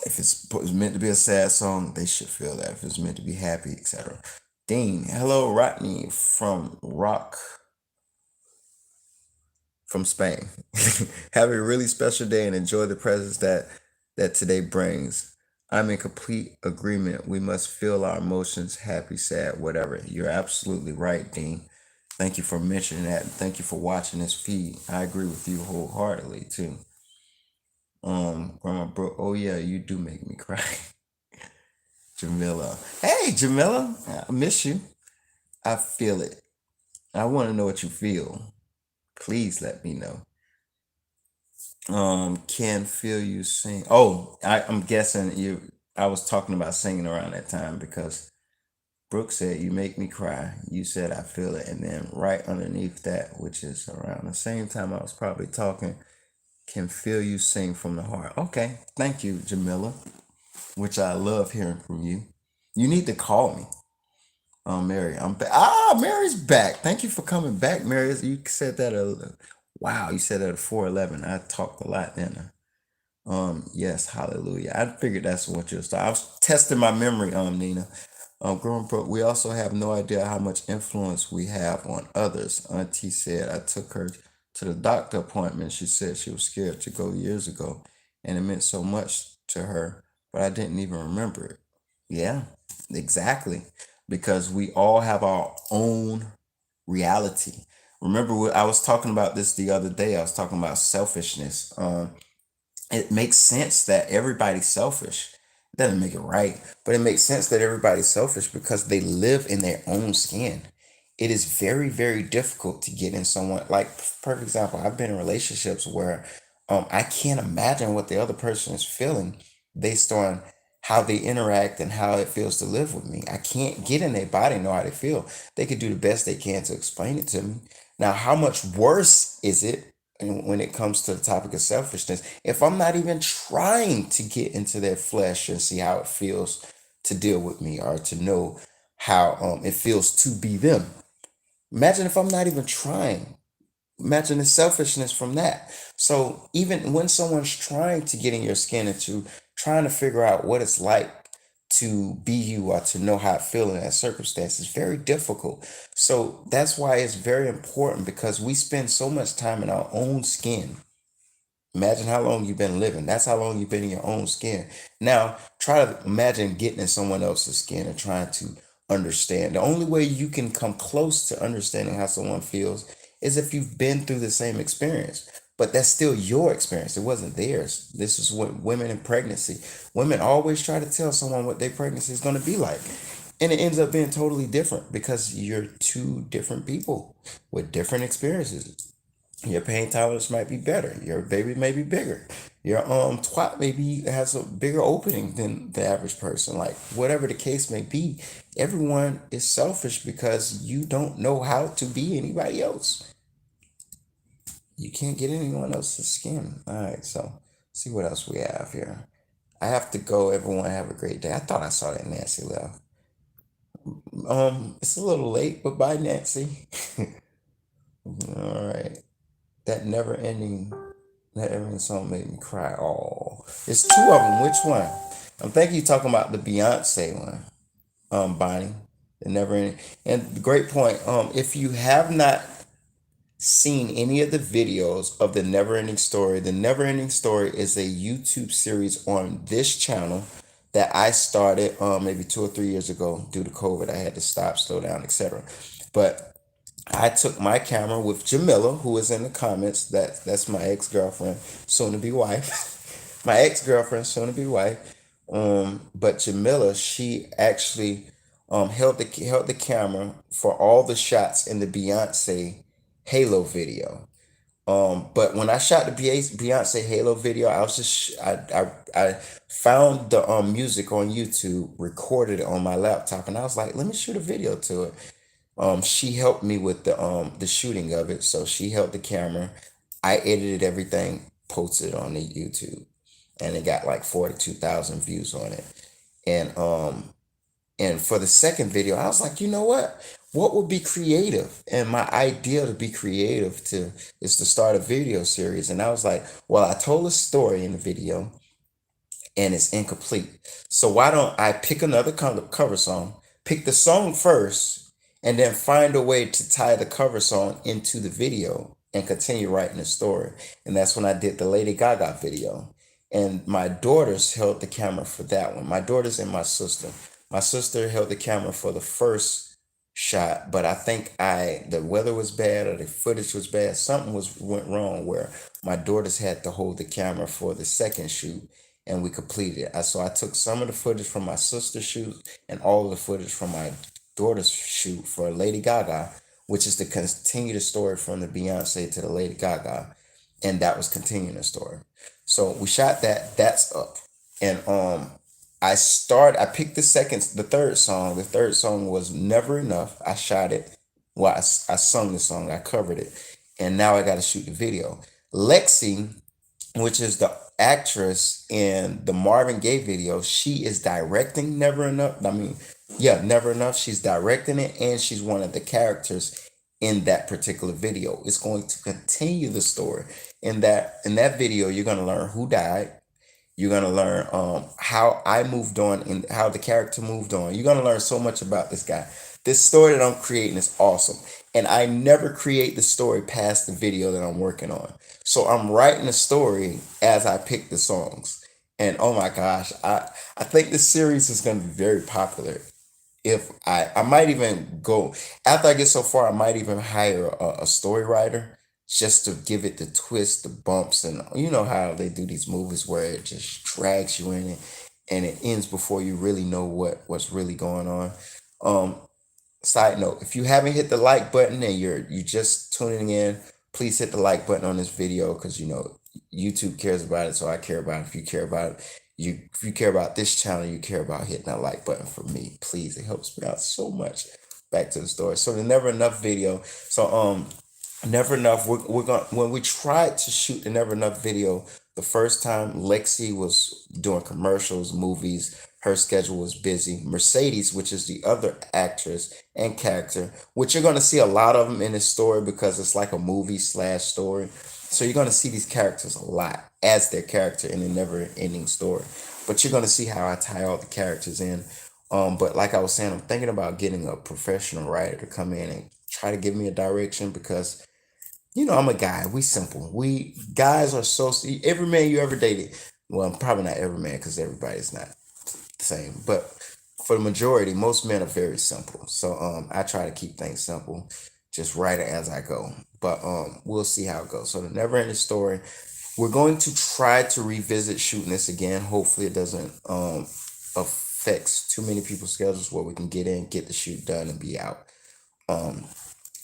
If it's meant to be a sad song, they should feel that. If it's meant to be happy, etc. Dean, hello, Rodney from Spain. Have a really special day and enjoy the presents that today brings. I'm in complete agreement. We must feel our emotions, happy, sad, whatever. You're absolutely right, Dean. Thank you for mentioning that. Thank you for watching this feed. I agree with you wholeheartedly too. Grandma Brooke, oh yeah, you do make me cry. Jamila. Hey, Jamila, I miss you. I feel it. I want to know what you feel. Please let me know. Can feel you sing. Oh, I'm guessing you. I was talking about singing around that time because Brooke said you make me cry. You said I feel it, and then right underneath that, which is around the same time I was probably talking, can feel you sing from the heart. Okay, thank you, Jamila. Which I love hearing from you. You need to call me. Mary, I'm back. Ah, Mary's back. Thank you for coming back, Mary. You said that. Wow, you said that at 4:11. I talked a lot then. Yes, hallelujah. I figured that's what you're starting. I was testing my memory, Nina. Growing up, we also have no idea how much influence we have on others. Auntie said I took her to the doctor appointment. She said she was scared to go years ago, and it meant so much to her, but I didn't even remember it. Yeah, exactly. Because we all have our own reality. Remember, I was talking about this the other day. I was talking about selfishness. It makes sense that everybody's selfish. It doesn't make it right, but it makes sense that everybody's selfish because they live in their own skin. It is very, very difficult to get in someone, like, perfect example. I've been in relationships where I can't imagine what the other person is feeling based on how they interact and how it feels to live with me. I can't get in their body and know how they feel. They could do the best they can to explain it to me. Now, how much worse is it when it comes to the topic of selfishness if I'm not even trying to get into their flesh and see how it feels to deal with me or to know how it feels to be them? Imagine if I'm not even trying. Imagine the selfishness from that. So even when someone's trying to get in your skin and to trying to figure out what it's like to be you or to know how it feels in that circumstance, is very difficult. So that's why it's very important, because we spend so much time in our own skin. Imagine how long you've been living. That's how long you've been in your own skin. Now, try to imagine getting in someone else's skin and trying to understand. The only way you can come close to understanding how someone feels is if you've been through the same experience. But that's still your experience. It wasn't theirs. This is what women in pregnancy. Women always try to tell someone what their pregnancy is going to be like. And it ends up being totally different because you're two different people with different experiences. Your pain tolerance might be better. Your baby may be bigger. Your twat maybe has a bigger opening than the average person. Like, whatever the case may be, everyone is selfish because you don't know how to be anybody else. You can't get anyone else's skin. All right, so see what else we have here. I have to go. Everyone have a great day. I thought I saw that Nancy left. It's a little late, but bye, Nancy. All right. That never ending That Everything song made me cry. Oh, it's two of them. Which one? I'm thinking you talking about the Beyonce one, Bonnie. The Never Ending. And great point. If you have not seen any of the videos of the Never Ending Story is a YouTube series on this channel that I started maybe 2 or 3 years ago. Due to COVID, I had to stop, slow down, etc. But I took my camera with Jamila, who is in the comments. That's my ex girlfriend, soon to be wife. My ex girlfriend, soon to be wife. But Jamila, she actually held the camera for all the shots in the Beyonce Halo video. But when I shot the Beyonce Halo video, I was just I found the music on YouTube, recorded it on my laptop, and I was like, let me shoot a video to it. She helped me with the shooting of it, so she held the camera. I edited everything, posted it on the YouTube, and it got like 42,000 views on it. And for the second video, I was like, you know what? What would be creative? And my idea to be creative to is to start a video series. And I was like, well, I told a story in the video and it's incomplete. So why don't I pick another cover song, pick the song first, and then find a way to tie the cover song into the video and continue writing the story. And that's when I did the Lady Gaga video. And my daughters held the camera for that one. My daughters and my sister. My sister held the camera for the first shot, but I think the weather was bad or the footage was bad. Something went wrong where my daughters had to hold the camera for the second shoot, and we completed it. So I took some of the footage from my sister's shoot and all of the footage from my daughter's shoot for Lady Gaga, which is to continue the story from the Beyonce to the Lady Gaga, and that was continuing the story. So we shot that. That's up, and I picked the third song. The third song was Never Enough. I shot it. Well, I sung the song. I covered it, and now I got to shoot the video. Lexi, which is the actress in the Marvin Gaye video, she is directing Never Enough. I mean, yeah, Never Enough. She's directing it, and she's one of the characters in that particular video. It's going to continue the story. In that video, you're gonna learn who died. You're gonna learn how I moved on and how the character moved on. You're gonna learn so much about this guy. This story that I'm creating is awesome. And I never create the story past the video that I'm working on. So I'm writing the story as I pick the songs. And oh my gosh, I think this series is gonna be very popular. if I might even go after I get so far, I might even hire a story writer just to give it the twist, the bumps, and you know how they do these movies where it just drags you in it and it ends before you really know what's really going on. Um, Side note, if you haven't hit the like button and you just tuning in, please hit the like button on this video because you know YouTube cares about it, so I care about it. If you care about it, if you care about this channel, you care about hitting that like button for me. Please, it helps me out so much. Back to the story. So the never enough video. So Never Enough. We're gonna when we tried to shoot the Never Enough video the first time, Lexi was doing commercials, movies. Her schedule was busy. Mercedes, which is the other actress and character, which you're gonna see a lot of them in this story because it's like a movie slash story. So you're gonna see these characters a lot as their character in a never ending story. But you're gonna see how I tie all the characters in. But like I was saying, I'm thinking about getting a professional writer to come in and try to give me a direction because you know, I'm a guy. We simple. We guys are so every man you ever dated. Well, probably not every man because everybody's not the same. But for the majority, most men are very simple. So I try to keep things simple, just write it as I go. But we'll see how it goes. So the never ending story. We're going to try to revisit shooting this again. Hopefully, it doesn't affects too many people's schedules where we can get in, get the shoot done, and be out. Um,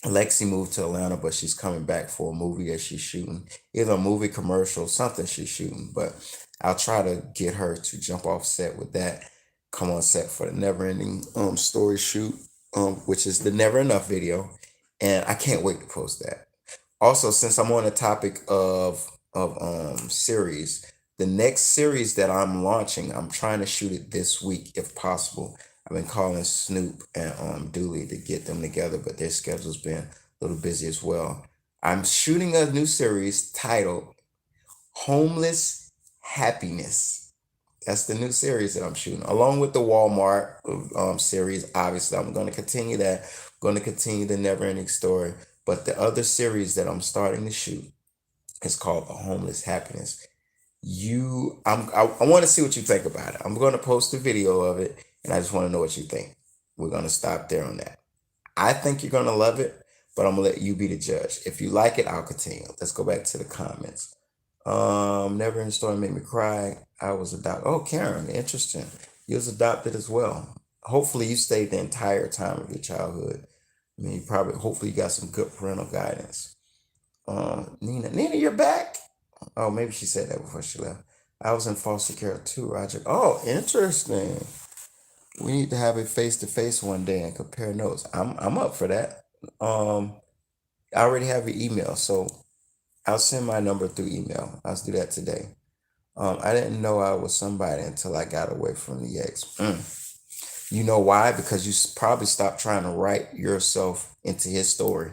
Lexi moved to Atlanta, but she's coming back for a movie that she's shooting. Either a movie commercial, something she's shooting. But I'll try to get her to jump off set with that. Come on set for the never ending story shoot, which is the Never Enough video. And I can't wait to post that. Also, since I'm on the topic of series, the next series that I'm launching, I'm trying to shoot it this week if possible. I've been calling Snoop and Dooley to get them together, but their schedule's been a little busy as well. I'm shooting a new series titled Homeless Happiness. That's the new series that I'm shooting, along with the Walmart series. Obviously, I'm going to continue that. Going to continue the Never Ending Story. But the other series that I'm starting to shoot is called The Homeless Happiness. I want to see what you think about it. I'm going to post a video of it, and I just want to know what you think. We're going to stop there on that. I think you're going to love it, but I'm going to let you be the judge. If you like it, I'll continue. Let's go back to the comments. Never in Story made me cry. I was adopted. Oh, Karen, interesting. You was adopted as well. Hopefully, you stayed the entire time of your childhood. I mean, hopefully, you got some good parental guidance. Nina, you're back. Oh, maybe she said that before she left. I was in foster care too, Roger. Oh, interesting. We need to have a face to face one day and compare notes. I'm up for that. Um, I already have your email, so I'll send my number through email. I'll do that today. I didn't know I was somebody until I got away from the ex. You know why? Because you probably stopped trying to write yourself into his story.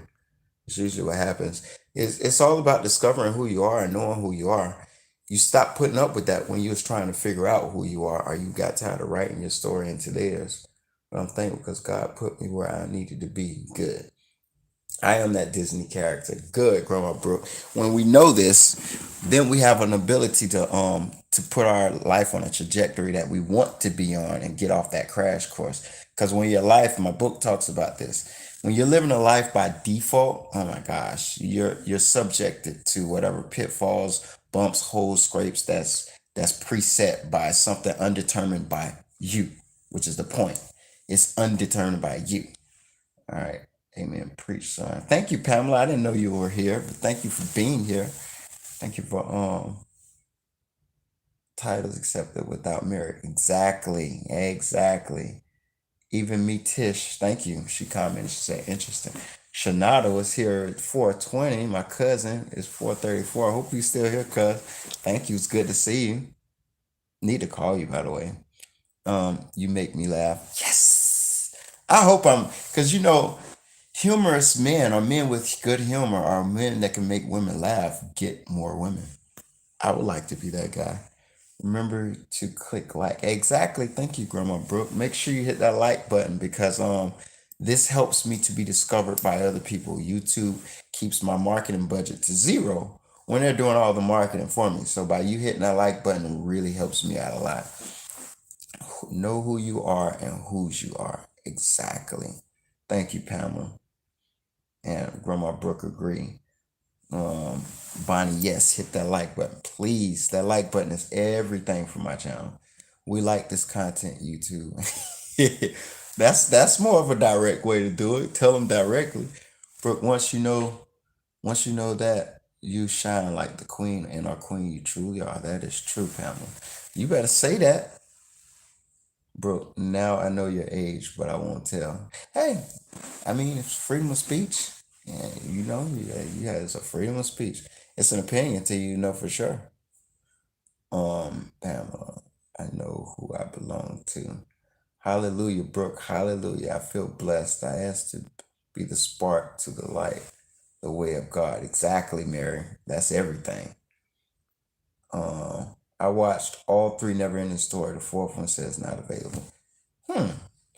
It's usually what happens. It's all about discovering who you are and knowing who you are. You stopped putting up with that when you was trying to figure out who you are, or you got tired of writing your story into theirs. But I'm thankful because God put me where I needed to be. Good. I am that Disney character. Good, Grandma Brooke. When we know this, then we have an ability to put our life on a trajectory that we want to be on and get off that crash course. Because when your life, my book talks about this, when you're living a life by default, oh my gosh, you're subjected to whatever pitfalls, bumps, holes, scrapes that's preset by something undetermined by you, which is the point. It's undetermined by you. All right. Amen. Preach, son. Thank you, Pamela. I didn't know you were here, but thank you for being here. Thank you for titles accepted without merit. Exactly. Exactly. Even me, Tish. Thank you. She commented. She said, interesting. Shanada was here at 4:20. My cousin is 4:34. I hope you're still here, cuz. Thank you. It's good to see you. Need to call you, by the way. You make me laugh. Yes. I hope because humorous men or men with good humor or men that can make women laugh get more women. I would like to be that guy. Remember to click like. Exactly. Thank you, Grandma Brooke. Make sure you hit that like button because this helps me to be discovered by other people. YouTube keeps my marketing budget to zero when they're doing all the marketing for me. So by you hitting that like button, it really helps me out a lot. Know who you are and whose you are. Exactly. Thank you, Pamela. And Grandma Brooke agree. Um, Bonnie, yes, hit that like button, please. That like button is everything for my channel. We like this content, YouTube. That's more of a direct way to do it. Tell them directly. But once you know that, you shine like the queen, and our queen you truly are. That is true, Pamela. You better say that. Bro, now I know your age, but I won't tell. Hey, I mean, it's freedom of speech. And you have it's a freedom of speech. It's an opinion till you know for sure. Pamela, I know who I belong to. Hallelujah, Brooke. Hallelujah. I feel blessed. I asked to be the spark to the light, the way of God. Exactly, Mary. That's everything. I watched all three Never Ending Story. The fourth one says not available. Hmm.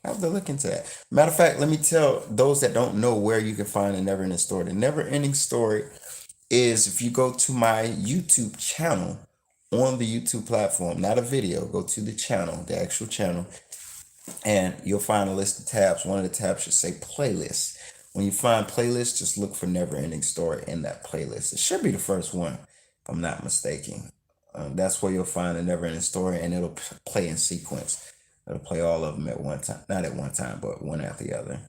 I have to look into that. Matter of fact, let me tell those that don't know where you can find a Never Ending Story. The Never Ending Story is if you go to my YouTube channel on the YouTube platform, not a video, go to the channel, the actual channel, and you'll find a list of tabs. One of the tabs should say playlist. When you find playlist, just look for Never Ending Story in that playlist. It should be the first one, if I'm not mistaken. That's where you'll find a Never Ending Story, and it'll play in sequence. It'll play all of them at one time. Not at one time, but one after the other.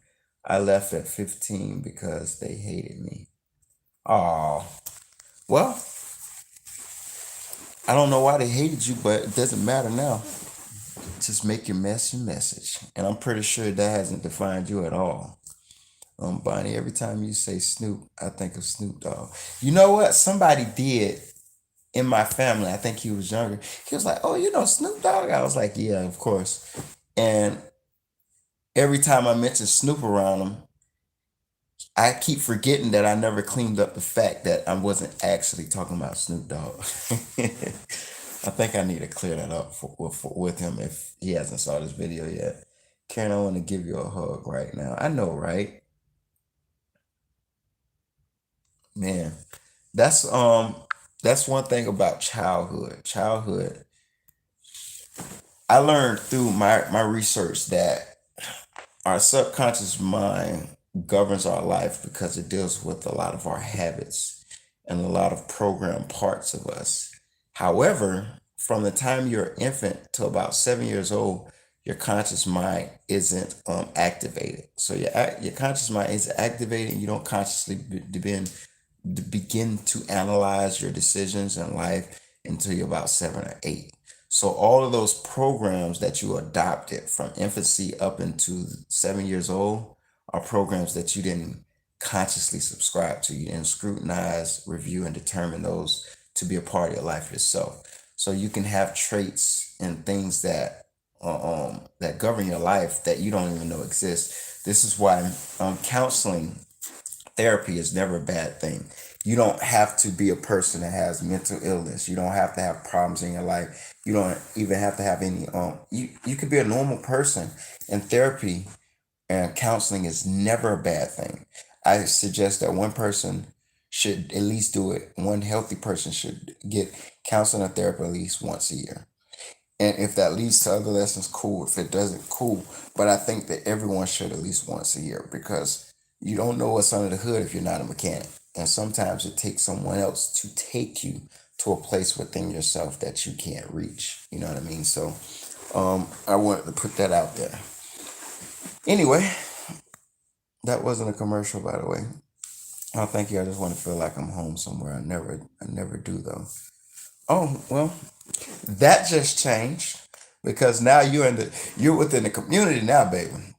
I left at 15 because they hated me. Oh, well, I don't know why they hated you, but it doesn't matter now. Just make your message. And I'm pretty sure that hasn't defined you at all. Bonnie, every time you say Snoop, I think of Snoop Dogg. You know what? Somebody did in my family. I think he was younger. He was like, "Oh, you know Snoop Dogg?" I was like, "Yeah, of course." And every time I mention Snoop around him, I keep forgetting that I never cleaned up the fact that I wasn't actually talking about Snoop Dogg. I think I need to clear that up with him if he hasn't saw this video yet. Karen, I want to give you a hug right now. I know, right? Man, that's um that's one thing about childhood. Childhood. I learned through my research that our subconscious mind governs our life because it deals with a lot of our habits and a lot of programmed parts of us. However, from the time you're an infant to about 7 years old, your conscious mind isn't activated. So your conscious mind is activated, and you don't consciously begin to analyze your decisions in life until you're about 7 or 8. So all of those programs that you adopted from infancy up into 7 years old are programs that you didn't consciously subscribe to. You didn't scrutinize, review, and determine those to be a part of your life yourself. So you can have traits and things that govern your life that you don't even know exist. This is why counseling therapy is never a bad thing. You don't have to be a person that has mental illness. You don't have to have problems in your life. You don't even have to have any you could be a normal person, and therapy and counseling is never a bad thing. I suggest that one person should at least do it. One healthy person should get counseling or therapy at least once a year. And if that leads to other lessons, cool. If it doesn't, cool. But I think that everyone should at least once a year, because you don't know what's under the hood if you're not a mechanic. And sometimes it takes someone else to take you to a place within yourself that you can't reach. You know what I mean? So I wanted to put that out there. Anyway, that wasn't a commercial, by the way. Oh, thank you. I just want to feel like I'm home somewhere. I never do though. Oh, well, that just changed because now you're within the community now, baby.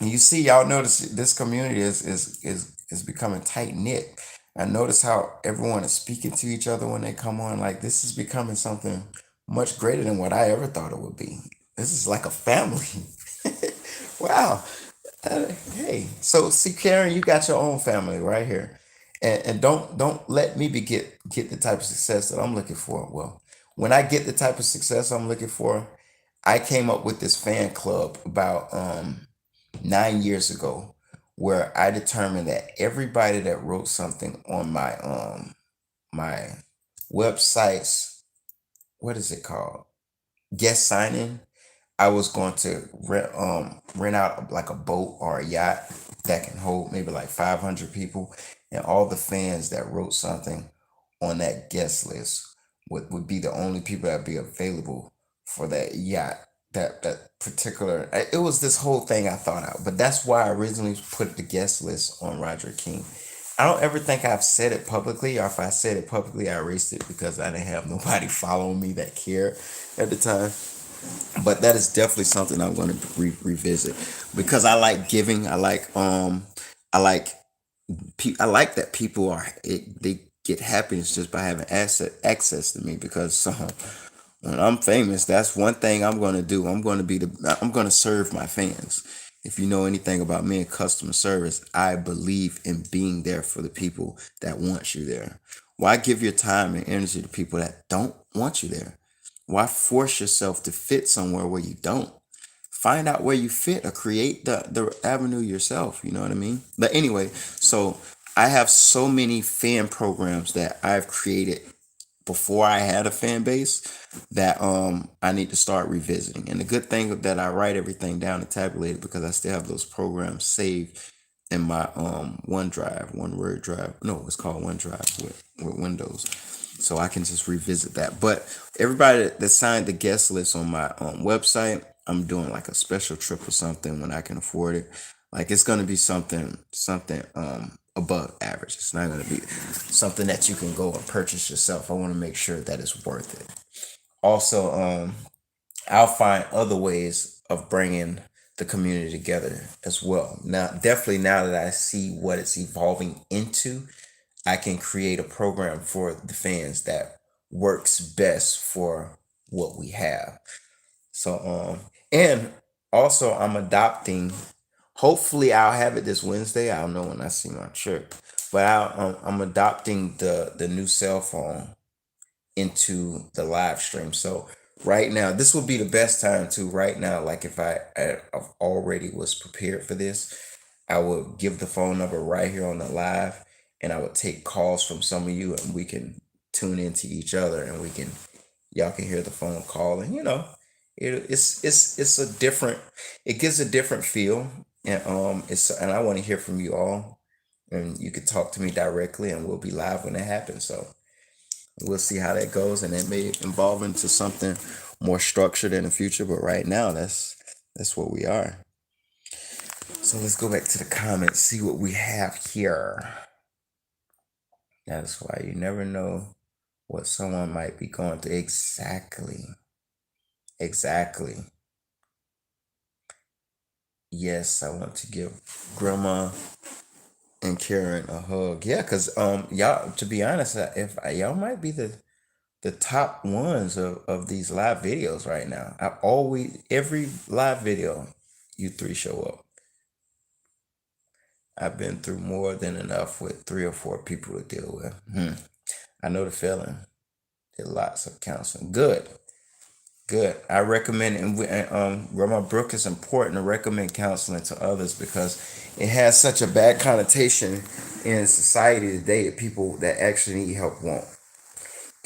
And you see, y'all notice this community is becoming tight knit. I notice how everyone is speaking to each other when they come on. Like, this is becoming something much greater than what I ever thought it would be. This is like a family. Wow. Hey, so see, Karen, you got your own family right here, and don't let me get the type of success that I'm looking for. Well, when I get the type of success I'm looking for, I came up with this fan club about 9 years ago, where I determined that everybody that wrote something on my website's, what is it called, guest signing, I was going to rent out like a boat or a yacht that can hold maybe like 500 people, and all the fans that wrote something on that guest list would be the only people that be available for that yacht. That particular it was this whole thing I thought out, but that's why I originally put the guest list on Roger King. I don't ever think I've said it publicly, or if I said it publicly, I erased it because I didn't have nobody following me that cared at the time. But that is definitely something I'm going to revisit because I like giving. I like I like that people they get happiness just by having access to me because when I'm famous, that's one thing I'm going to do. I'm going to serve my fans. If you know anything about me in customer service, I believe in being there for the people that want you there. Why give your time and energy to people that don't want you there? Why force yourself to fit somewhere where you don't? Find out where you fit or create the avenue yourself. You know what I mean? But anyway, so I have so many fan programs that I've created before I had a fan base that I need to start revisiting. And the good thing that I write everything down and tabulate it because I still have those programs saved in my OneDrive, one word drive. No, it's called OneDrive with Windows. So I can just revisit that. But everybody that signed the guest list on my website, I'm doing like a special trip or something when I can afford it. Like it's gonna be something above average. It's not gonna be something that you can go and purchase yourself. I want to make sure that it's worth it. Also, I'll find other ways of bringing the community together as well. Now, definitely now that I see what it's evolving into, I can create a program for the fans that works best for what we have. So and also I'm adopting. Hopefully I'll have it this Wednesday. I'll know when I see my trip. But I'm adopting the new cell phone into the live stream. So right now, this will be the best time to right now. Like if I've already was prepared for this, I would give the phone number right here on the live, and I would take calls from some of you, and we can tune into each other, and we can y'all can hear the phone call, and it's a different, it gives a different feel, and and I want to hear from you all, and you can talk to me directly, and we'll be live when it happens. So we'll see how that goes, and it may evolve into something more structured in the future. But right now, that's what we are. So let's go back to the comments, see what we have here. That's why you never know what someone might be going through. Exactly. Exactly. Yes, I want to give Grandma and Karen a hug. Yeah, cause y'all, to be honest, if y'all might be the top ones of these live videos right now. I always every live video, you three show up. I've been through more than enough with three or four people to deal with. I know the feeling. Did lots of counseling. Good, good. I recommend it. And Grandma Brooke, is important to recommend counseling to others because it has such a bad connotation in society today that people that actually need help won't.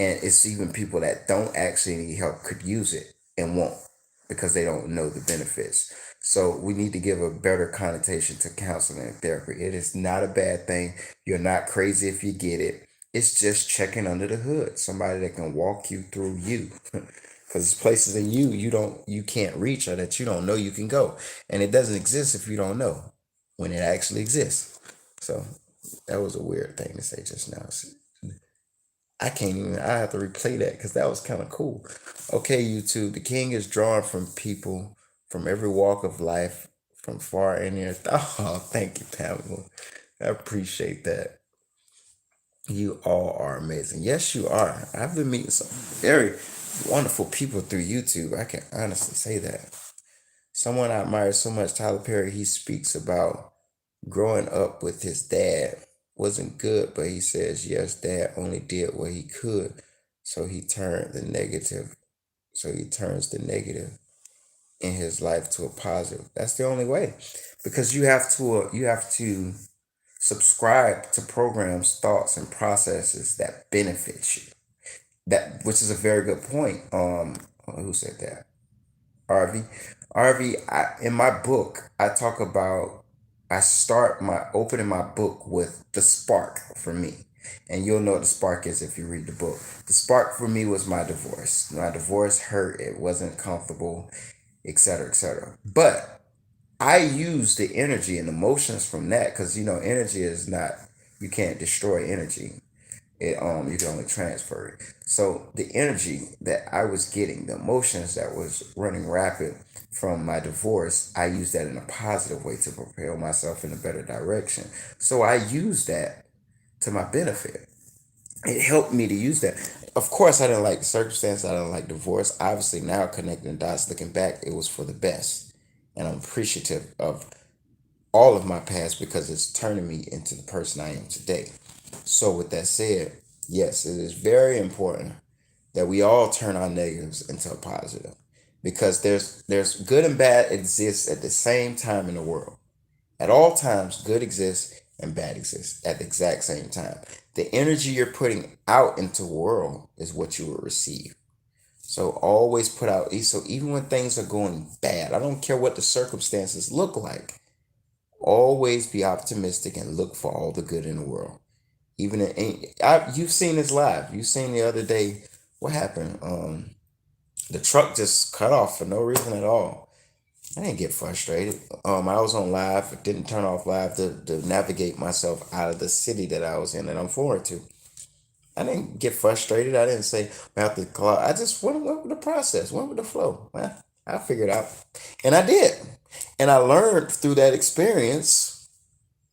And it's even people that don't actually need help could use it and won't because they don't know the benefits. So we need to give a better connotation to counseling and therapy. It is not a bad thing. You're not crazy if you get it. It's just checking under the hood. Somebody that can walk you through you. Because it's places in you can't reach, or that you don't know you can go. And it doesn't exist if you don't know when it actually exists. So that was a weird thing to say just now. I can't even. I have to replay that because that was kind of cool. Okay, YouTube. The king is drawn from people from every walk of life, from far and near. Oh, thank you, Pamela. I appreciate that. You all are amazing. Yes, you are. I've been meeting some very wonderful people through YouTube. I can honestly say that. Someone I admire so much, Tyler Perry. He speaks about growing up with his dad wasn't good, but he says, yes, dad only did what he could. So he turned the negative. So he turns the negative in his life to a positive. That's the only way, because you have to subscribe to programs, thoughts, and processes that benefit you. That which is a very good point. Who said that? RV. RV, in my book, I talk about, I start my opening my book with the spark for me. And you'll know what the spark is if you read the book. The spark for me was my divorce. My divorce hurt, it wasn't comfortable, etc., etc. But I use the energy and emotions from that because energy is not, you can't destroy energy. You can only transfer it. So the energy that I was getting, the emotions that was running rapid from my divorce, I used that in a positive way to propel myself in a better direction. So I used that to my benefit. It helped me to use that. Of course, I didn't like the circumstance. I didn't like divorce. Obviously, now connecting the dots, looking back, it was for the best, and I'm appreciative of all of my past because it's turning me into the person I am today. So, with that said, yes, it is very important that we all turn our negatives into a positive because there's good and bad exists at the same time in the world. At all times, good exists and bad exists at the exact same time. The energy you're putting out into the world is what you will receive. So always put out. So even when things are going bad, I don't care what the circumstances look like. Always be optimistic and look for all the good in the world. Even you've seen this live. You've seen the other day what happened. The truck just cut off for no reason at all. I didn't get frustrated. I was on live, didn't turn off live to navigate myself out of the city that I was in that I'm forward to. I didn't get frustrated. I didn't say about the clock. I just went with the process, went with the flow. Well, I figured out, and I did, and I learned through that experience.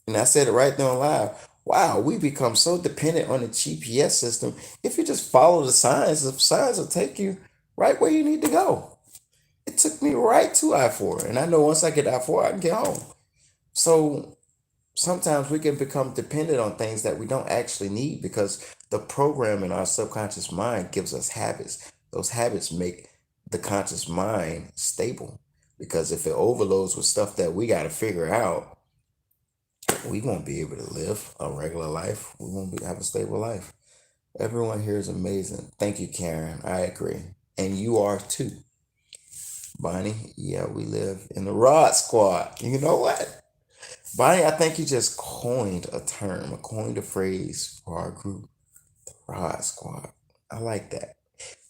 And I said it right there on live. Wow, we become so dependent on the GPS system. If you just follow the signs will take you right where you need to go. It took me right to I-4. And I know once I get I-4, I can get home. So sometimes we can become dependent on things that we don't actually need because the program in our subconscious mind gives us habits. Those habits make the conscious mind stable because if it overloads with stuff that we got to figure out, we won't be able to live a regular life. We won't have a stable life. Everyone here is amazing. Thank you, Karen. I agree. And you are too. Bonnie, yeah, we live in the Rod Squad. You know what? Bonnie, I think you just coined a term, coined a phrase for our group, the Rod Squad. I like that.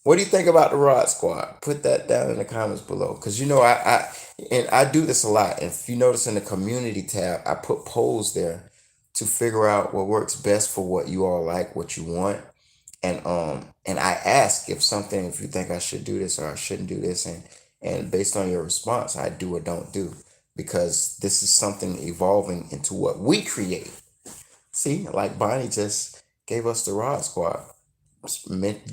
What do you think about the Rod Squad? Put that down in the comments below. Cause I do this a lot. If you notice in the community tab, I put polls there to figure out what works best for what you all like, what you want. And I ask if you think I should do this or I shouldn't do this, and based on your response, I do or don't do. Because this is something evolving into what we create. See, like Bonnie just gave us the Rod Squad.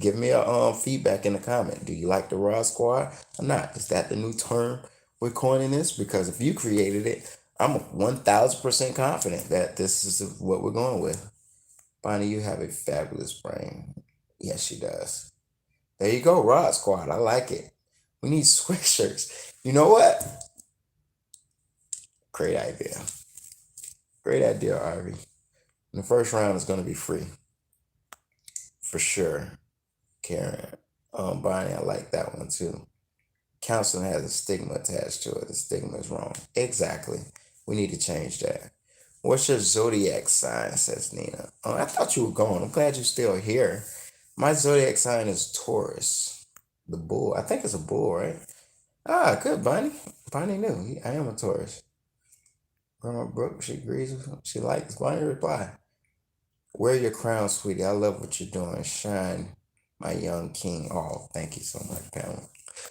Give me a feedback in the comment. Do you like the Raw Squad or not? Is that the new term we're coining this? Because if you created it, I'm 1,000% confident that this is what we're going with. Bonnie, you have a fabulous brain. Yes, she does. There you go, Rod Squad. I like it. We need sweatshirts. You know what? Great idea. Great idea, Ivy. The first round is going to be free for sure. Karen, Bonnie, I like that one too. Counseling has a stigma attached to it. The stigma is wrong. Exactly. We need to change that. What's your zodiac sign? Says Nina. Oh, I thought you were gone. I'm glad you're still here. My zodiac sign is Taurus. The bull. I think it's a bull, right? Ah, good, Bonnie. Bonnie knew. I am a Taurus. Grandma Brooke, she agrees. She likes Bonnie reply. Wear your crown, sweetie. I love what you're doing. Shine, my young king. Oh, thank you so much, Pamela.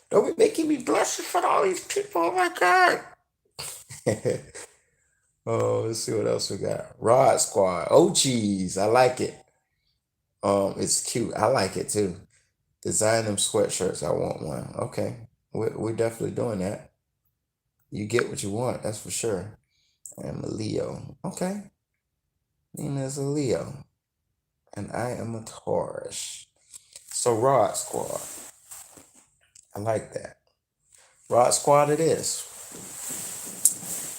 Don't be making me blush in front of all these people. Oh my God. Oh, let's see what else we got. Rod Squad. Oh, geez. I like it. It's cute. I like it too. Design them sweatshirts. I want one. Okay. We're definitely doing that. You get what you want. That's for sure. I am a Leo. Okay. Nina's a Leo. And I am a Taurus. So Rod Squad. I like that. Rod Squad it is.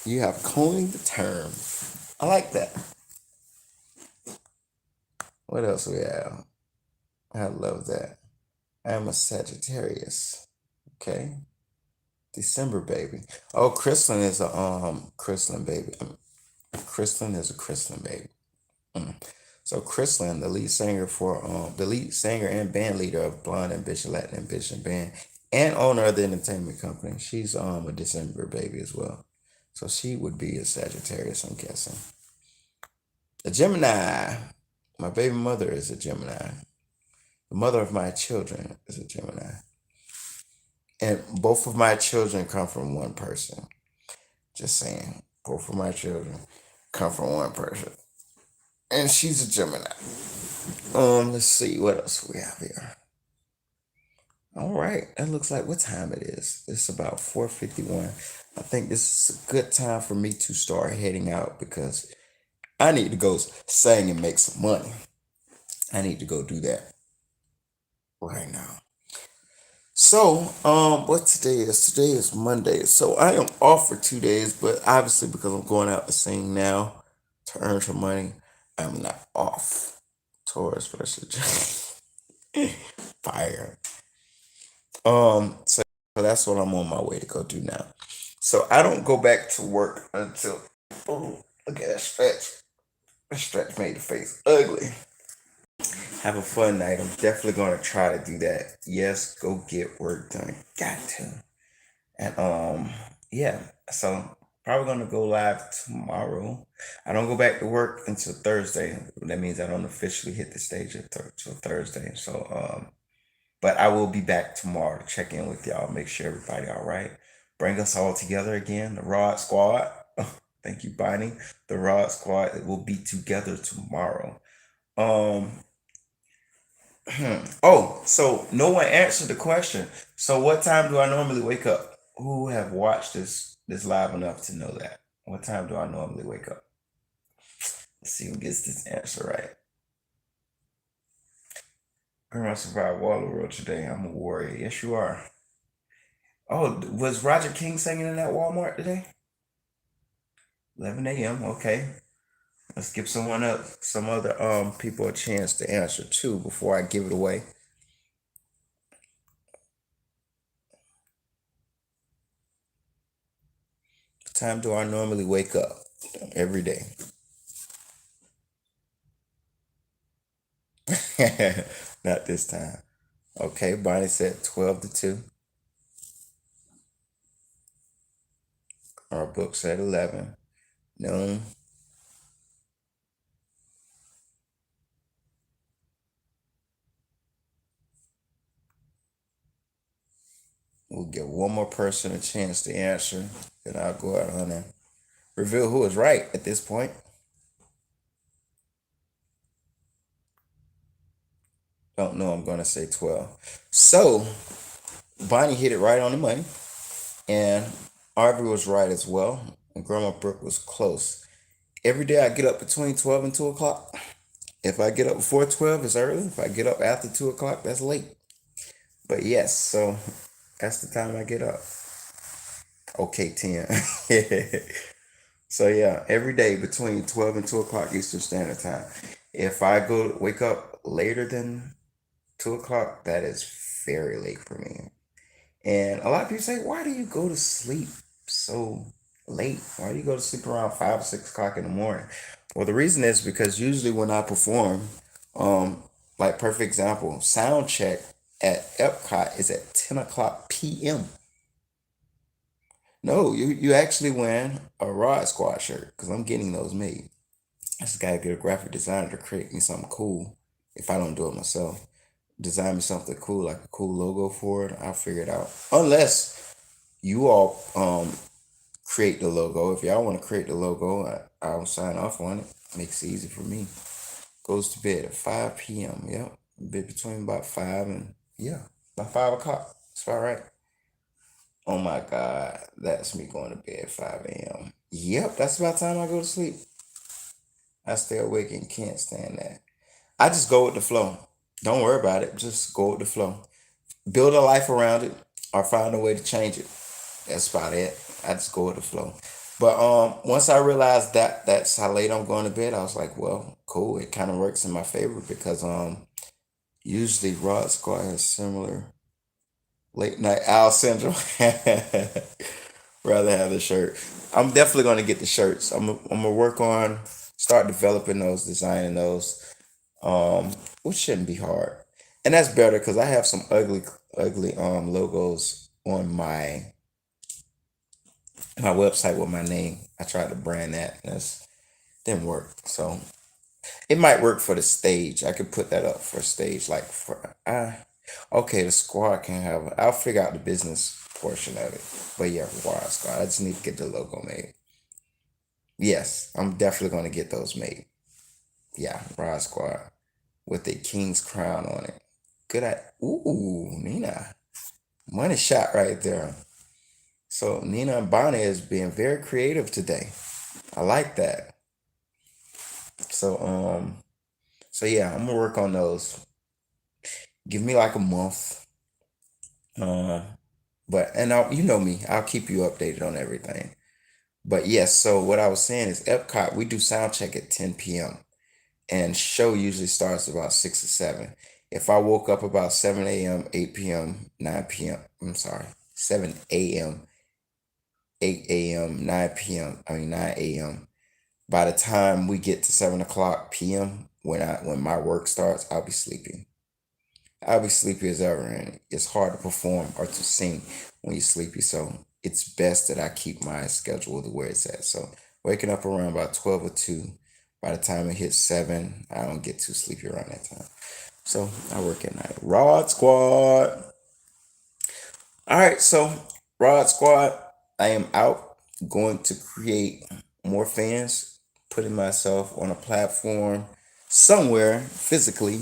You have coined the term. I like that. What else we have? I love that. I am a Sagittarius. Okay. December baby. Oh, Crystalline is a Crystalline baby. Crystalline is a Crystalline baby. Mm. So Crystalline, the lead singer and band leader of Blonde Ambition Latin Ambition Band, and owner of the entertainment company. She's a December baby as well. So she would be a Sagittarius, I'm guessing. A Gemini. My baby mother is a Gemini. The mother of my children is a Gemini. And both of my children come from one person. Just saying. Both of my children come from one person. And she's a Gemini. Let's see what else we have here. All right. That looks like what time it is. It's about 4:51. I think this is a good time for me to start heading out because I need to go sing and make some money. I need to go do that right now. So, what today is? Today is Monday. So I am off for 2 days, but obviously because I'm going out to sing now to earn some money, I'm not off. Taurus versus fire. So that's what I'm on my way to go do now. So I don't go back to work until look at that stretch. That stretch made the face ugly. Have a fun night. I'm definitely gonna try to do that. Yes, go get work done. Got to. And yeah. So probably gonna go live tomorrow. I don't go back to work until Thursday. That means I don't officially hit the stage until Thursday. So but I will be back tomorrow to check in with y'all, make sure everybody all right. Bring us all together again, the Rod Squad. Thank you, Bonnie. The Rod Squad will be together tomorrow. Um, oh, so no one answered the question. So what time do I normally wake up? Who have watched this live enough to know that? What time do I normally wake up? Let's see who gets this answer right. I'm gonna survive Waller World today. I'm a warrior. Yes, you are. Oh, was Roger King singing in that Walmart today? 11 a.m. Okay. Let's give some other people a chance to answer too before I give it away. What time do I normally wake up? Every day. Not this time. Okay, Bonnie said 12 to 2. Our book said 11. Noon. We'll give one more person a chance to answer. Then I'll go out on and reveal who is right at this point. Don't know, I'm going to say 12. So, Bonnie hit it right on the money. And Aubrey was right as well. And Grandma Brooke was close. Every day I get up between 12 and 2 o'clock. If I get up before 12, it's early. If I get up after 2 o'clock, that's late. But yes, so that's the time I get up. Okay, 10. So yeah, every day between 12 and 2 o'clock Eastern Standard Time. If I wake up later than 2 o'clock, that is very late for me. And a lot of people say, why do you go to sleep so late? Why do you go to sleep around 5 or 6 o'clock in the morning? Well, the reason is because usually when I perform, like perfect example, sound check at Epcot is at 10 o'clock p.m. No, you actually wearing a Rod Squad shirt because I'm getting those made. I just gotta get a graphic designer to create me something cool if I don't do it myself. Design me something cool, like a cool logo for it. I'll figure it out. Unless you all create the logo. If y'all want to create the logo, I'll sign off on it. Makes it easy for me. Goes to bed at 5 p.m. Yep. Bed between about 5 and yeah, about 5 o'clock. That's all right. Oh my God. That's me going to bed at 5 a.m. Yep, that's about time I go to sleep. I stay awake and can't stand that. I just go with the flow. Don't worry about it. Just go with the flow. Build a life around it or find a way to change it. That's about it. I just go with the flow. But once I realized that that's how late I'm going to bed, I was like, well, cool. It kind of works in my favor because usually Rod Squad has similar Late night owl syndrome. Rather have the shirt. I'm definitely gonna get the shirts. I'm gonna work on start developing those, designing those. Which shouldn't be hard, and that's better because I have some ugly logos on my website with my name. I tried to brand that, and that's didn't work. So it might work for the stage. I could put that up for stage, like for okay, the squad can have. I'll figure out the business portion of it. But yeah, Wild Squad. I just need to get the logo made. Yes, I'm definitely gonna get those made. Yeah, Rod Squad with the King's crown on it. Good at ooh, Nina. Money shot right there. So Nina and Bonnie is being very creative today. I like that. So so yeah, I'm gonna work on those. Give me like a month. Uh but and you know me, I'll keep you updated on everything. But yes, so what I was saying is Epcot, we do sound check at 10 p.m. and show usually starts about 6 or 7. If I woke up about 7 a.m., 8 p.m., 9 p.m., I'm sorry, 7 a.m., 8 a.m., 9 p.m., I mean 9 a.m. By the time we get to 7 o'clock p.m., when my work starts, I'll be sleeping. I'll be sleepy as ever, and it's hard to perform or to sing when you're sleepy. So it's best that I keep my schedule the way it's at. So waking up around about 12 or 2. By the time it hits 7, I don't get too sleepy around that time. So I work at night. Rod Squad. All right, so Rod Squad, I am out going to create more fans, putting myself on a platform somewhere physically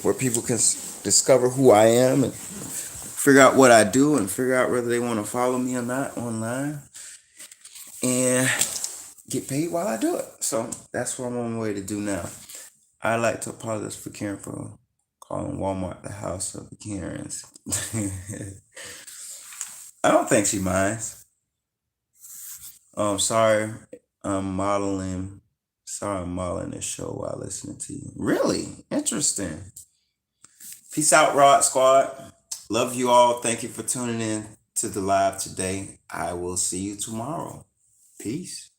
where people can discover who I am and figure out what I do and figure out whether they want to follow me or not online and get paid while I do it. So that's what I'm on my way to do now. I like to apologize for Karen for calling Walmart the house of the Karens. I don't think she minds. Sorry, I'm modeling. Sorry, I'm modeling this show while listening to you. Really interesting. Peace out, Rod Squad. Love you all. Thank you for tuning in to the live today. I will see you tomorrow. Peace.